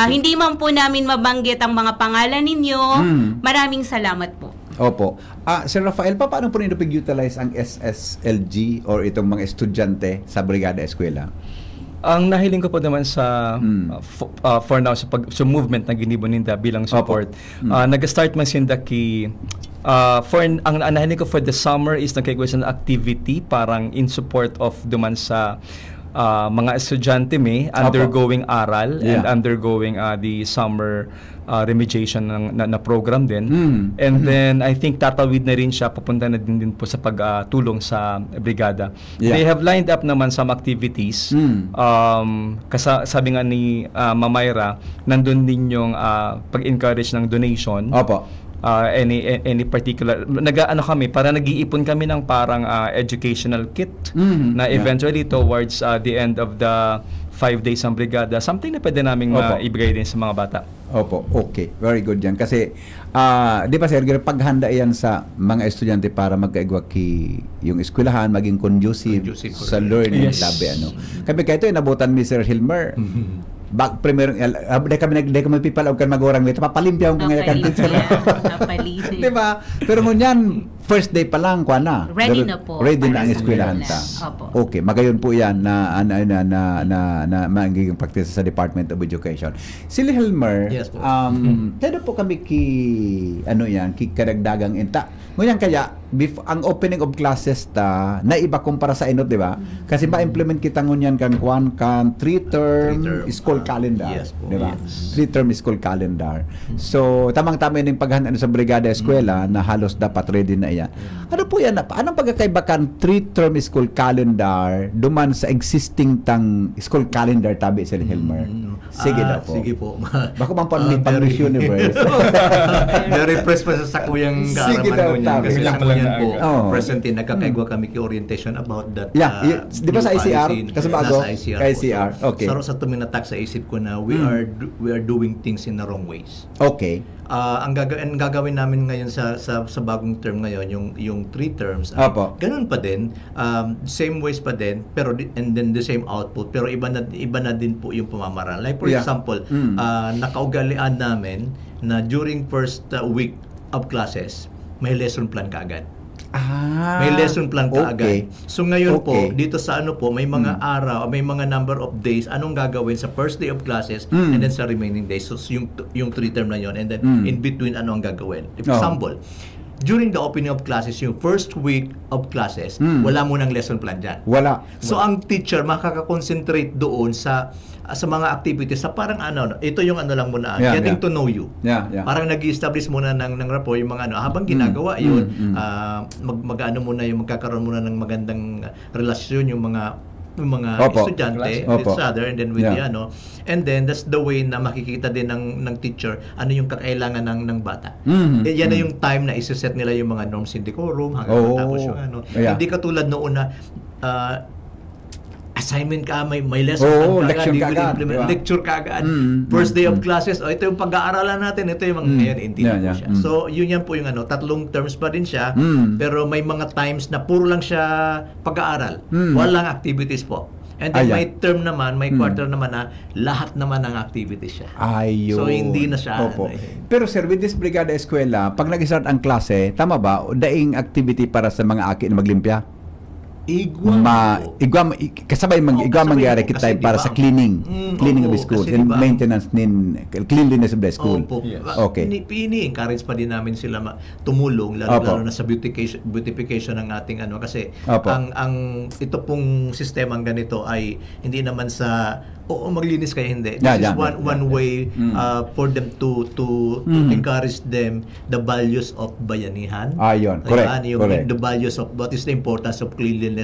Hindi man po namin mabanggit ang mga pangalan ninyo. Maraming salamat po. Opo. Sir Rafael, paano po ninyo pag-utilize ang SSLG or itong mga estudyante sa Brigada Eskwela? Ang nahiling ko po naman sa for now sa movement na ginibon ninda bilang support. Nag-start man sinda ang nahiling ko for the summer is nagkikwas na activity parang in support of duman sa mga estudyante undergoing aral and undergoing the summer remediation na program din. And then I think tatawid na rin siya, papunta na din po sa pagtulong sa brigada. They have lined up naman some activities. Sabi nga ni Mamayra, nandun din yung pag-encourage ng donation. Opo. Any particular para nag-iipon kami ng parang educational kit na eventually towards the end of the 5 days ang brigada, something na pwede naming maibigay din sa mga bata. Opo, okay. Very good yan. Kasi, di ba sir, paghanda yan sa mga estudyante para magkaigwa yung eskwelahan, maging conducive sa learning. Yes. Labi, Kami kahit ito, inabutan ni Sir Hilmer. Primero, kami pipalaw kan magurang dito, papalimpyaw ko ngayon kan teacher. Di ba? Pero ngunyan, first day pa lang, Ready na po. Ready na ang eskwelahan ta. Okay, magayon po yan na magiging practice sa Department of Education. Sili Hilmer, Yes po. kaya po kami kadagdagang inta. Ngunyan kaya, ang opening of classes na iba kumpara sa inot, di ba? Kasi ma-implement kita ngunyan kan 3-term school calendar. Yes po. Di ba? 3-term school calendar. So, tamang-tama yung paghanda sa Brigada Eskwela na halos dapat ready na yan. Ano po yan? Anong pagkakaiba kan 3-term school calendar duman sa existing tang school calendar tabi sa Hilmer? Sige daw po. Sige po. Bako bang pang Miss Universe? Very press pa sa kuyang Sige daw, kaaraman ko niyan. Kasi tabi. sa kunyan po, Oo. present din, nagkakaigwa kami orientation about that. Di ba sa new ICR? policy. Kasi bago? Nasa ICR. ICR. Okay. Sa tuminatak sa isip ko na we are doing things in the wrong ways. Okay. Ang gagawin namin ngayon sa bagong term ngayon, yung 3 terms, Opo. ganun pa din, same ways pa din, pero and then the same output, pero iba na din po yung pamamaraan. Like for example, nakaugalian namin na during first week of classes, may lesson plan kaagad. May lesson plan ka agad. So ngayon po, dito sa may mga araw, may mga number of days, anong gagawin sa first day of classes and then sa remaining days. So yung 3 term na yon, and then in between ano ang gagawin. Example, during the opening of classes, yung first week of classes, wala mo ng lesson plan dyan. Wala. So ang teacher makaka-concentrate doon sa mga activities sa parang ito yung lang muna, getting to know you. Parang nag-establish muna ng rapport yung mga habang ginagawa yun, magkaroon muna ng magandang relasyon yung mga Opo. estudyante with Opo. each other, and then with Yeah. the and then that's the way na makikita din ng teacher ano yung kakailangan ng bata. Mhm. Yan na yung time na isiset nila yung mga norms in decorum hanggang Oo. matapos yung Yeah. Hindi katulad noon na assignment ka, may lesson Oo, ka lecture agad, ka agad, implement, diba? lecture ka agad. Mm, First day of classes, ito yung pag-aaralan natin, ito yung mga ngayon, hindi Yeah, na po yeah. siya. Mm. So, yun yan po yung tatlong terms pa din siya, Mm. pero may mga times na puro lang siya pag-aaral. Mm. Walang activities po. And then Ayan. may term naman, may quarter naman na lahat naman ng activities siya. Ayun. So, hindi na siya. Opo. Pero sir, with this Brigada Eskwela, pag nag-start ang klase, tama ba, daing activity para sa mga aki na maglimpya? Kasabay mangyari kita para sa cleaning of the school and maintenance cleanliness of the school. Opo. Okay. Ini-encourage pa din namin sila tumulong lalo na sa beautification ng ating kasi Opo. ang ito pong sistemang ganito ay hindi naman sa maglinis kayo, hindi. This is one way for them to encourage them the values of bayanihan. Ayun, correct. The values of what is the importance of cleanliness.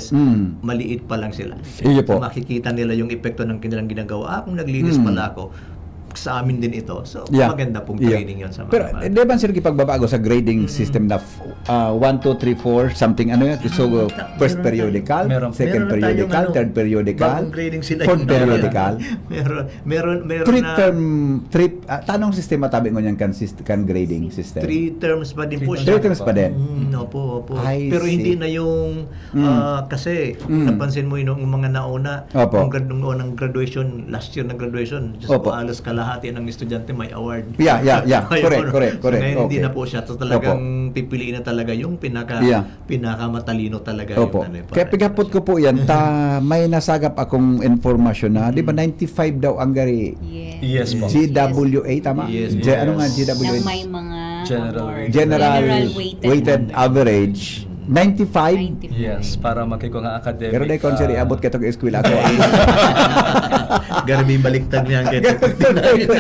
Maliit pa lang sila. Iyo po. Makikita nila yung epekto ng kanilang ginagawa. Kung naglinis pala ako, sa amin din ito. So, Yeah. maganda pong training yun sa mga Pero, bata. di ba sir, pagbabago sa grading system na 1, 2, 3, 4, something yan? So, first periodical, second meron tayong periodical, third periodical, bagong grading sila fourth yung periodical. meron Tanong sistema tabi mo niyang kan grading system? 3 terms pa din po siya. 3 terms pa din? Opo. I Pero see. hindi na yung kasi kung napansin mo yung mga nauna, Opo. nung unang graduation, last year na graduation, just Opo. po alos kalahati ng estudyante may award. Yeah. May Correct. award. So, ngayon hindi Okay. na po siya. So, talagang pipiliin na talaga yung pinakamatalino talaga Opo. yung Kaya pigapot ko po yan, may nasagap akong informasyon na, di ba 95 daw ang gari? Yes po. GWA, tama? Yes. Ano nga GWA? Na may mga General weighted average. 95? Yes, para makiko nga academic. Pero dahil kung sir, abot ka itong eskwela ako. Garami baliktad niya.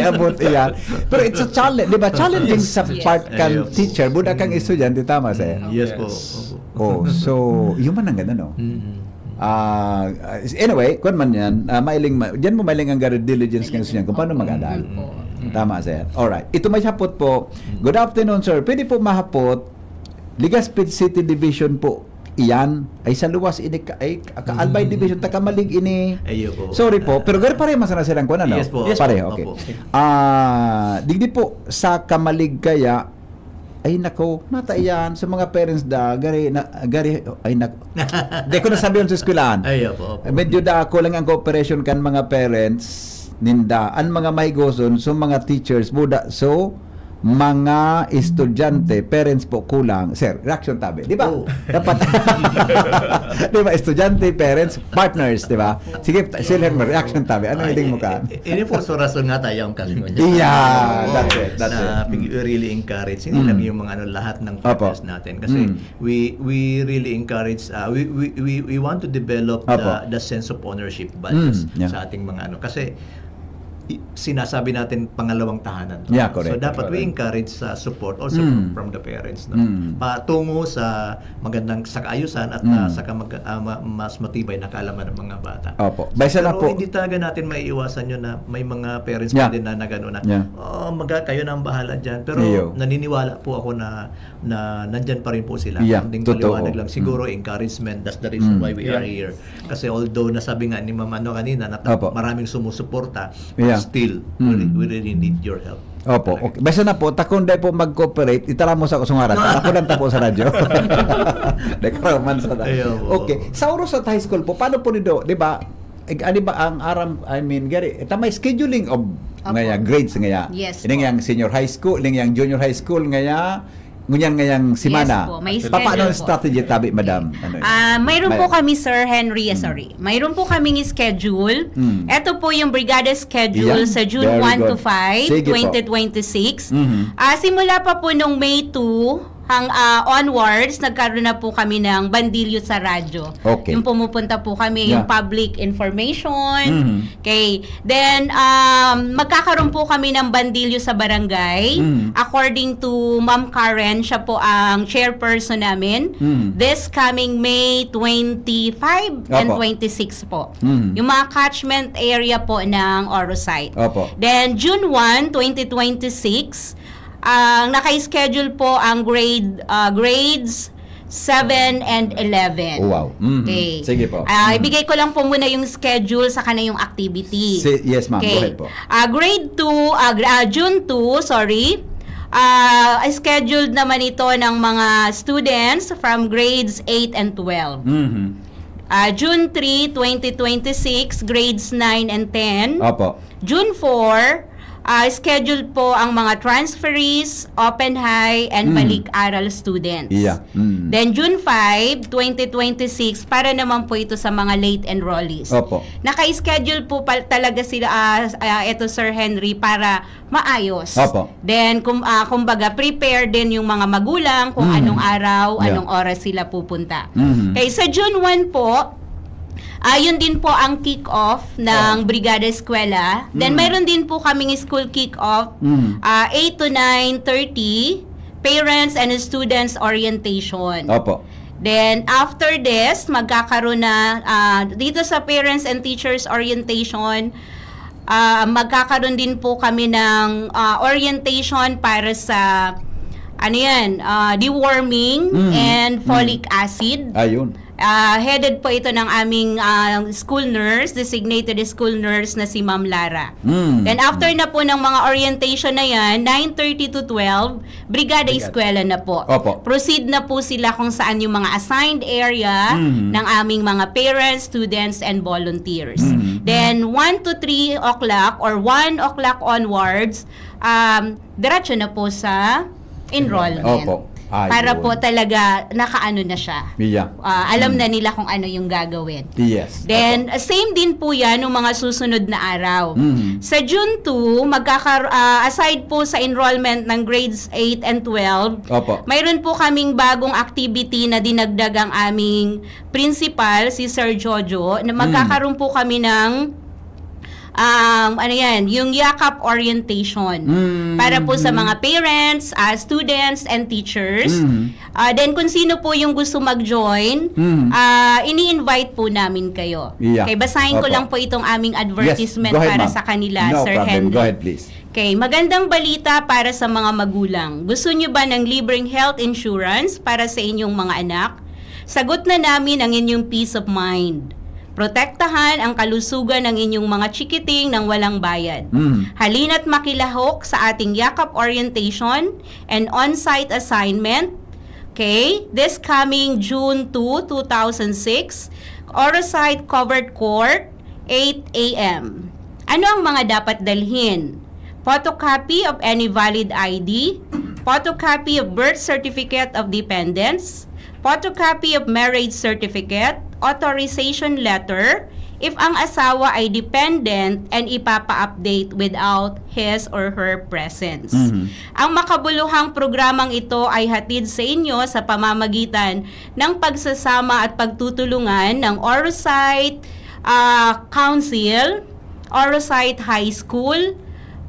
Abot iyan. Pero it's a challenge, di ba? Challenging sa part kang teacher, buda kang estudyante, tama sir? Yes po. So, yun man ang ganda, no? Anyway, kung man yan, diyan mo mailing ang diligence ng estudyante kung paano mag-adal. Tama sir. Alright. Ito may hapot po. Good afternoon sir. Pwede po mahapot Legazpi City Division po iyan ay sa luwas ini Albay Division takamalig ini. Ayo po. Sorry po, pero gari pare masana silang kuan ano? Yes po. Pare, okay. Digdi po sa Kamalig kaya ay nako, nata iyan sa mga parents gari ay nako. Di ko nasabi yun sa eskwelahan. Ayo po. Medyo ako lang ang cooperation kan mga parents ninda ang mga mahigoson so mga teachers buda so mga estudyante, parents po kulang. Sir, reaction tabi. Di ba? Dapat. Di ba? Estudyante, parents, partners. Di ba? Sige, Silher, reaction tabi. Ano hiling mo ka? Ini po so rason nga tayo ang kalimut. Yeah, that's it. We really encourage hindi lang yung mga lahat ng partners natin kasi we really encourage we want to develop the sense of ownership values sa ating mga kasi sinasabi natin pangalawang tahanan. Yeah, correct. So dapat we encourage support also from the parents patungo sa magandang sa kaayusan at sa mas matibay na kaalaman ng mga bata. Opo. Pero hindi talaga natin maiiwasan yun na may mga parents pa din na gano'n na kayo na ang bahala dyan. Pero naniniwala po ako na nandyan pa rin po sila. Hindi paliwanag lang. Siguro encouragement. That's the reason why we are here. Kasi although nasabi nga ni Mama kanina na maraming sumusuporta, still, we really need your help. Opo. Okay. Basta na po, takon dahil po mag-cooperate, itara mo sa kusungaran. Ako lang tapo sa radyo. Dekaraman sa radyo. Okay. Sa oras at high school po, paano po nito? Di ba? Ano ba ang gari, may scheduling of ngaya, grades ngaya. Yes. Ini yang senior high school, ini yang junior high school ngaya. Ngunyan ngayang simana. Yes po, may paano schedule strategy tabi, madam? Mayroon po kami, Sir Henry, mayroon po kaming schedule. Ito po yung brigada schedule sa June 1 to 5, 2026. Simula pa po nung May 2 onwards, nagkaroon na po kami ng bandilyo sa radyo. Okay. Yung pumupunta po kami, Yeah. yung public information. Mhm. Okay. Then, magkakaroon po kami ng bandilyo sa barangay. Mhm. According to Ma'am Karen, siya po ang chairperson namin. Mhm. This coming May 25 and Opo. 26 po. Mhm. Yung mga catchment area po ng Orosite. Opo. Then, June 1, 2026, ang naka-schedule po ang grades 7 and 11. Oh, wow. Mhm. Okay. Sige po. Ibigay ko lang po muna yung schedule sa kanila yung activity. Yes, ma'am. Go Okay. ahead po. Grade 2, June 2, sorry. Scheduled naman ito ng mga students from grades 8 and 12. Mhm. June 3, 2026, grades 9 and 10. Opo. June 4, scheduled po ang mga transferees, open high, and balik-aral students. Yeah. Mhm. Then June 5, 2026, para naman po ito sa mga late enrollees. Opo. Naka-schedule po talaga sila, ito Sir Henry, para maayos. Opo. Then, kumbaga, prepare din yung mga magulang kung anong araw, Yeah. anong oras sila pupunta. Mhm. Okay, sa June 1 po, yun din po ang kick-off ng Brigada Eskwela. Then, mayroon din po kaming school kick-off, 8 to 9:30, parents and students orientation. Opo. Then, after this, magkakaroon na, dito sa parents and teachers orientation, magkakaroon din po kami ng orientation para sa, deworming and folic acid. Ayun. Headed po ito ng aming school nurse, designated school nurse na si Ma'am Lara. Then after na po ng mga orientation na yan, 9:30 to 12, Brigada Eskwela na po. Opo. Proceed na po sila kung saan yung mga assigned area ng aming mga parents, students, and volunteers. Then 1 to 3 o'clock or 1 o'clock onwards, diretso na po sa enrollment. Opo. Para po talaga nakaano na siya. Yeah. Alam na nila kung ano yung gagawin. Yes. Then, same din po yan ng mga susunod na araw. Sa June 2, aside po sa enrollment ng grades 8 and 12, Opo. mayroon po kaming bagong activity na dinagdag ang aming principal, si Sir Jojo, na magkakaroon po kami ng yung yakap orientation para po sa mga parents, students, and teachers. Then kung sino po yung gusto mag-join, ini-invite po namin kayo. Yeah. Okay, basahin ko Opo. lang po itong aming advertisement Yes. Go ahead, para ma'am. sa kanila, No Sir problem. Henry. Go ahead, please. Okay, magandang balita para sa mga magulang. Gusto nyo ba ng libreng health insurance para sa inyong mga anak? Sagot na namin ang inyong peace of mind. Protektahan ang kalusugan ng inyong mga chikiting ng walang bayad. Halina't makilahok sa ating yakap orientation and on-site assignment. Okay, this coming June 2, 2006, Orosite Covered Court, 8 a.m. Ano ang mga dapat dalhin? Photocopy of any valid ID, photocopy of birth certificate of dependents, photocopy of marriage certificate, authorization letter, if ang asawa ay dependent and ipapa-update without his or her presence. Ang makabuluhang programang ito ay hatid sa inyo sa pamamagitan ng pagsasama at pagtutulungan ng Orosite Council, Orosite High School,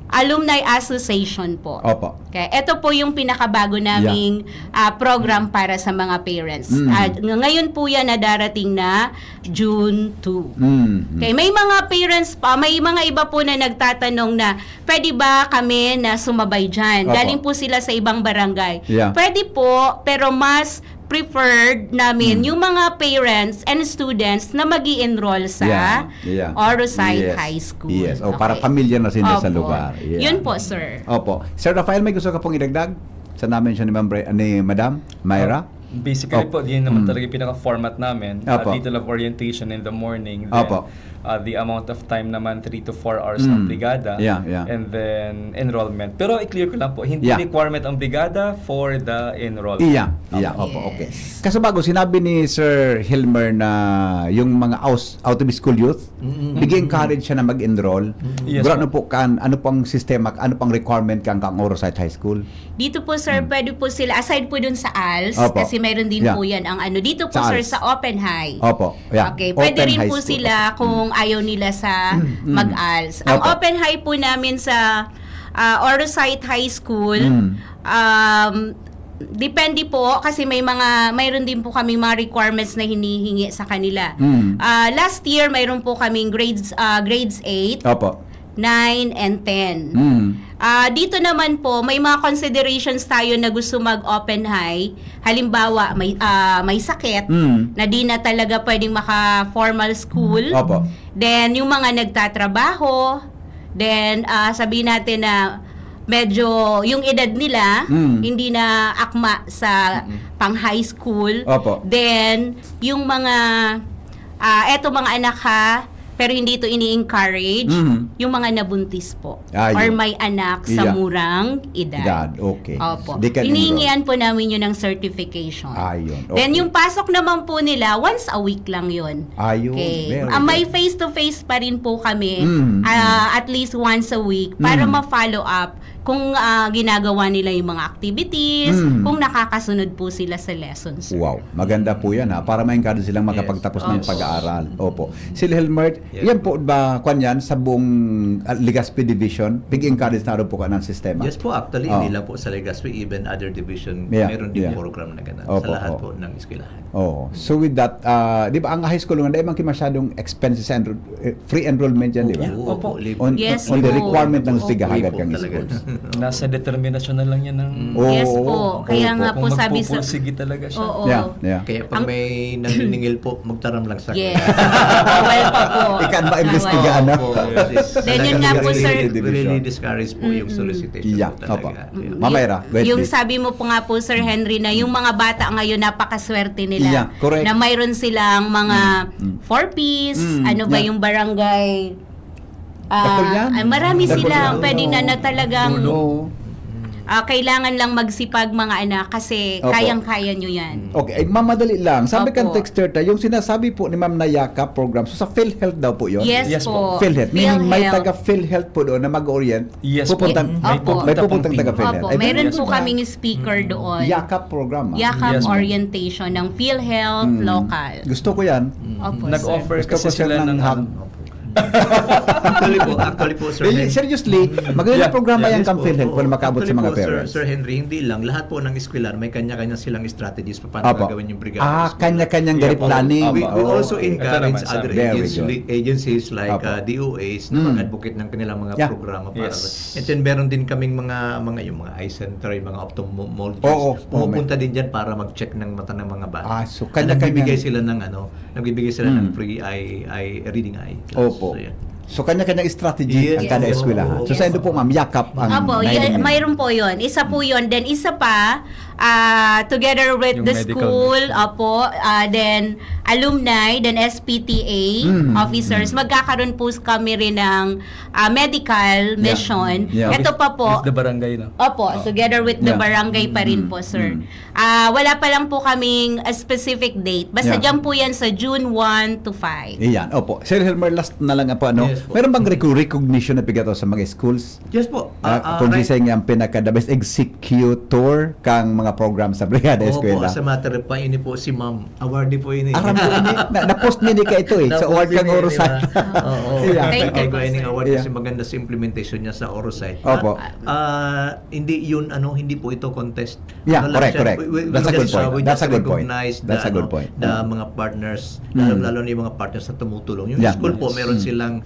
Alumni Association po. Opo. Okay, ito po yung pinakabago naming program para sa mga parents. Ngayon po yan na darating na June 2. Okay, may mga parents pa, may mga iba po na nagtatanong na pwede ba kami na sumabay dyan? Opo. Galing po sila sa ibang barangay. Yeah. Pwede po, pero mas preferred namin yung mga parents and students na magi-enroll sa Orosite High School. Yes. O, para pamilya na sila sa Opo. lugar. Yeah. Yun po, sir. Opo. Sir Rafael, may gusto ka pong idagdag? Sa namin siya ni Madam Myra? Basically po, yun naman talaga yung pinaka-format namin. Opo. Detail of orientation in the morning. Opo. the amount of time naman 3 to 4 hours ng brigada, and then enrollment. Pero i-clear ko lang po, hindi requirement ang brigada for the enrollment. Opo, okay. Kaso bago, sinabi ni Sir Hilmer na yung mga out of school youth, bigyan-encourage siya na mag-enroll. Yes, ano po pang sistema, ano pang requirement kang Orosite High School? Dito po sir, pwede po sila, aside po dun sa ALS, Opo. kasi mayroon din po yan ang ano. Dito po Sa sir, ALS. sa Open High. Opo, Okay, pwede Open rin High po School. sila kung ayaw nila sa mag-ALS. Ang Opo. Open High po namin sa Orosite High School, depende po kasi mayroon din po kami mga requirements na hinihingi sa kanila. Last year mayroon po kaming grades 8, Opo. 9 and 10. Dito naman po may mga considerations tayo na gusto mag-open high. Halimbawa may sakit na di na talaga pwedeng maka-formal school. Opo. Then yung mga nagtatrabaho, then sabihin natin na medyo yung edad nila hindi na akma sa pang high school. Opo. Then yung mga eto mga anak ha, pero hindi ito ini-encourage, yung mga nabuntis po or Yun. may anak sa murang edad. Okay. Opo. They can Hinihingian po namin yun ng certification. Ayun. Okay. Then yung pasok naman po nila, once a week lang yun. Ayun. Okay. Very May good. face-to-face pa rin po kami, at least once a week, para ma-follow up kung ginagawa nila yung mga activities, kung nakakasunod po sila sa lessons. Wow, maganda po yan ha, para ma-encourage silang makapagtapos ng pag-aaral. Opo. Si Hilmert, yan po ba, yan, sa buong Legazpi Division, big-encourage na rin po ka ng sistema? Yes po, actually, hindi lang po sa Legazpi, even other division, meron din program na gano'n sa lahat po ng eskwelahan. So with that, di ba ang high school nga, di ba masyadong expenses and free enrollment yan, di ba? Opo. On the requirement ng Opo. hagad kang Talaga. schools. Nasa determinasyon na lang yan ng... Yes po. Kaya nga po Kung sabi sa... magpupursige talaga siya. Oo. Kaya pag may naniningil po, magtaram lang sa Yes. Bawal pa po. Ikan ba imbestigahan na? Then yun nga po, sir. We really discourage po yung solicitation po talaga. Mamayra, Yung sabi mo po nga po, Sir Henry, na yung mga bata ngayon, napakaswerte nila. Correct. Na mayroon silang mga 4Ps, ano ba yung barangay... marami silang pwedeng na talagang kailangan lang magsipag mga anak kasi kayang-kaya nyo yan. Okay, mamadali lang. Sabi Opo. kan texter tayo, yung sinasabi po ni Ma'am Nayaka program, so sa PhilHealth daw po yun? Yes po. PhilHealth. Meaning may PhilHealth. taga PhilHealth po doon na mag-orient. Yes po. May pupuntang taga PhilHealth. Opo, meron po kaming speaker doon. Yakap program. Yakap orientation ng PhilHealth local. Gusto ko yan. Opo, Nag-offer Gusto ko kasi sila ng... Actually po, Sir Henry. Seriously, maganda programa yan kang PhilHealth para makabot sa mga Actually po, parents. Sir Henry, hindi lang. Lahat po ng eskwelahan, may kanya-kanya silang strategies pa paano gagawin yung brigada. Kanya-kanyang gari planning. We also encourage naman, other agencies like DOAs na mag-advocate ng kanilang mga programa para. And then meron din kaming mga yung mga eye center, yung mga ophthalmologists. Pumupunta din diyan para mag-check ng mata ng mga bata. So nagbibigay sila ng ng free reading eye class. Opo. So kanya-kanyang strategy ang kada eskwelahan. So sa ito po ma'am, yakap ang Opo, mayroon po yun. Isa po yun. Then isa pa, together with Yung the medical school, opo, then alumni, then SPTA officers, magkakaroon po kami rin ng medical mission. Ito pa po, With the barangay, no? opo, together with the barangay pa rin po, sir. Wala pa lang po kaming a specific date. Basta dyan po yan sa June 1 to 5. Iyan, opo. Sir Hilmer, last na lang po, ano? Yes po. Meron bang recognition na bigato sa mga schools? Yes po. Kung right. Nga ang pinaka-the best executor kang mga program sa Brigada Eskwela. Opo, sa matter of fact, ini po si Ma'am. Awardee po ini. Aram po ini. Na-post niya ka ito eh. Sa award kang Orosite. Oo. Thank you po, Ini sir. award kasi maganda sa implementation niya sa Orosite. Opo. Hindi yun, hindi po ito contest. Yeah, Ano lang correct. siya, That's a good point. we That's just a good point. recognize That's a good point. The mga partners, lalo na yung mga partners na tumutulong. Yung school po, meron silang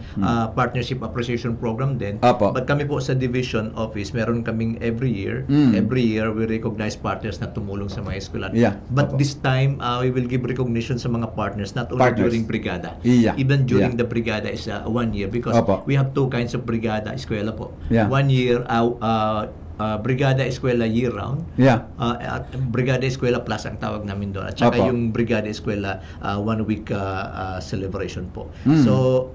partnership appreciation program din. Opo. But kami po sa division office, meron kaming every year. Every year, we recognize partners na tumulong sa mga eskwelahan. Yeah. But Opo. this time, we will give recognition sa mga partners, not only Partners. during brigada. Yeah. Even during Yeah. the brigada is 1 year because Opo. we have two kinds of brigada eskwela po. Yeah. 1 year, brigada eskwela year-round. Yeah. At brigada eskwela plus ang tawag namin doon. At saka Opo. yung brigada eskwela 1 week celebration po. So,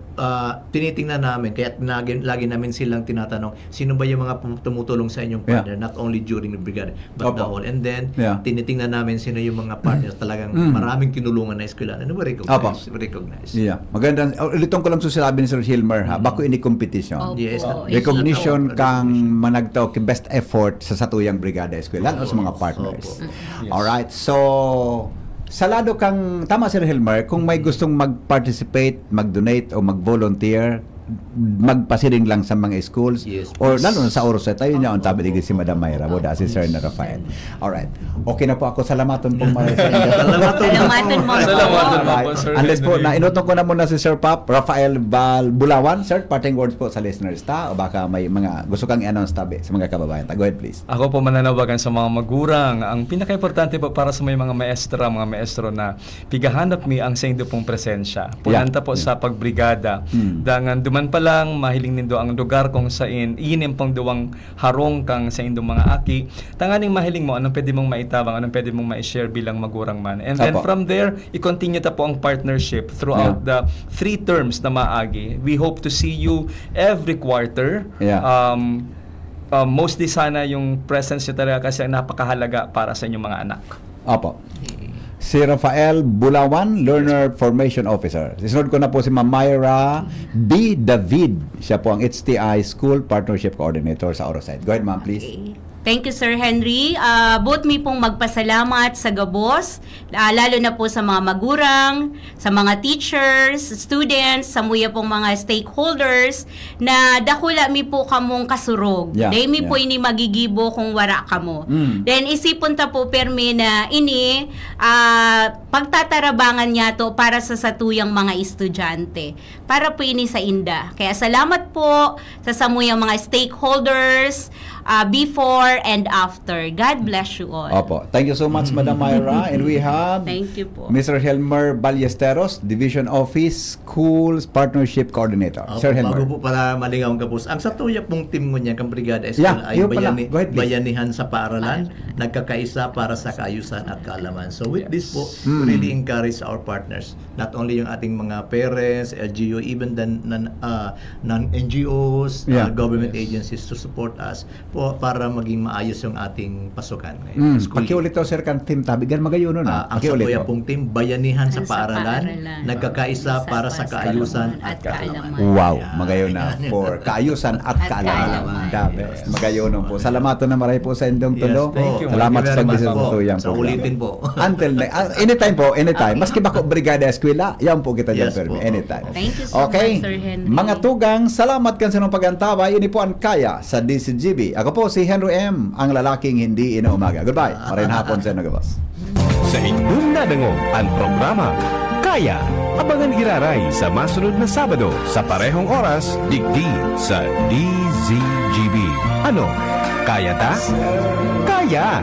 tinitingnan namin, kaya lagi namin silang tinatanong, sino ba yung mga tumutulong sa inyong partner, not only during the brigade, but the whole. And then, tinitingnan namin sino yung mga partners talagang maraming tinulungan na eskwela. Ano ba recognize? Yeah. Maganda. Ulitin ko lang susilabi ni Sir Hilmer, ha? Bako ini competition. Yes. Recognition kang managtaw best effort sa satuyang brigada eskwela o sa mga partners. Alright. So, salado kang, tama Sir Hilmer, kung may gustong mag-participate, mag-donate o mag-volunteer, magpasiring lang sa mga schools or lalo na sa Oroset, tayo niya ang tabi digit si Madam Mayra Boda, si Sir na Rafael. Alright. Okay na po ako. Salamaton po Mayra. Salamaton mo. Unless po, inutong ko na muna si Sir Pop, Rafael Bulawan. Sir, parting words po sa listeners ta o baka may mga gusto kang i-announce tabi sa mga kababayan. Go ahead please. Ako po mananawagan sa mga magurang. Ang pinaka-importante po para sa may mga maestro na pigahanap mi ang sa inyong pong presensya. Punanta po sa pagbrigada. Dangan duman pa lang mahiling nindo ang lugar kung saan inim pang duwang harong kang sa inyong mga aki. Tanganing mahiling mo anong pwede mong maitabang, anong pwede mong ma-share bilang magurang man. And then from there, i-continue ta po ang partnership throughout the 3 terms na maagi. We hope to see you every quarter. Mostly sana yung presence nyo talaga kasi napakahalaga para sa inyong mga anak. Opo. Si Rafael Bulawan, Learner Formation Officer. Sisunod ko na po si Ma'am Myra B. David. Siya po ang HTI School Partnership Coordinator sa Oroset. Go ahead, ma'am, please. Okay. Thank you, Sir Henry. Both mi pong magpasalamat sa Gabos, lalo na po sa mga magurang, sa mga teachers, students, sa muya pong mga stakeholders, na dakula mi po kamong kasurog. Dahil mi po ini magigibo kung wara kamo. Then isipon ta po permi na ini pagtatarabangan niya to para sa satuyang mga estudyante. Para po ini sa inda. Kaya salamat po sa samuyang mga stakeholders, before and after. God bless you all. Opo. Thank you so much, Madam Myra. And we have Thank you po. Mr. Helmer Ballesteros, Division Office Schools Partnership Coordinator. Sir Helmer. Bago po para malingaw ang kapos. Ang satuya pong team mo niya, kang brigada eskwela ay bayanihan sa paaralan, nagkakaisa para sa kaayusan at kaalaman. So with this po, we really encourage our partners, not only yung ating mga parents, LGU, even the non-NGOs, government agencies to support us po para maging maayos yung ating pasukan. Pakiulit to, sir, kan team tabigan magayon na. Ang satuya pong team, bayanihan sa paaralan, nagkakaisa para sa kaayusan at kaalaman. Wow, magayon na for kaayusan at kaalaman. Magayon po. Salamaton na maray po sa indong tulo. Salamat sa pag-isa sa tuyang program. Ulitin po. Until anytime po, anytime. Maski bako brigada eskwela, yan po kita dyan, sir. Anytime. Thank you so much, Sir Henry. Mga tugang, salamat kan sa nung pag-antaway. Ini po ang Kaya sa DCGB. Ako po si Henry M., ang lalaking hindi inaumaga. Goodbye. Maraming hapon sa Nagabas. Sa inyong nadangog ang programa Kaya, abangan iraray sa masunod na Sabado sa parehong oras, digdi sa DZGB. Ano? Kaya ta? Kaya!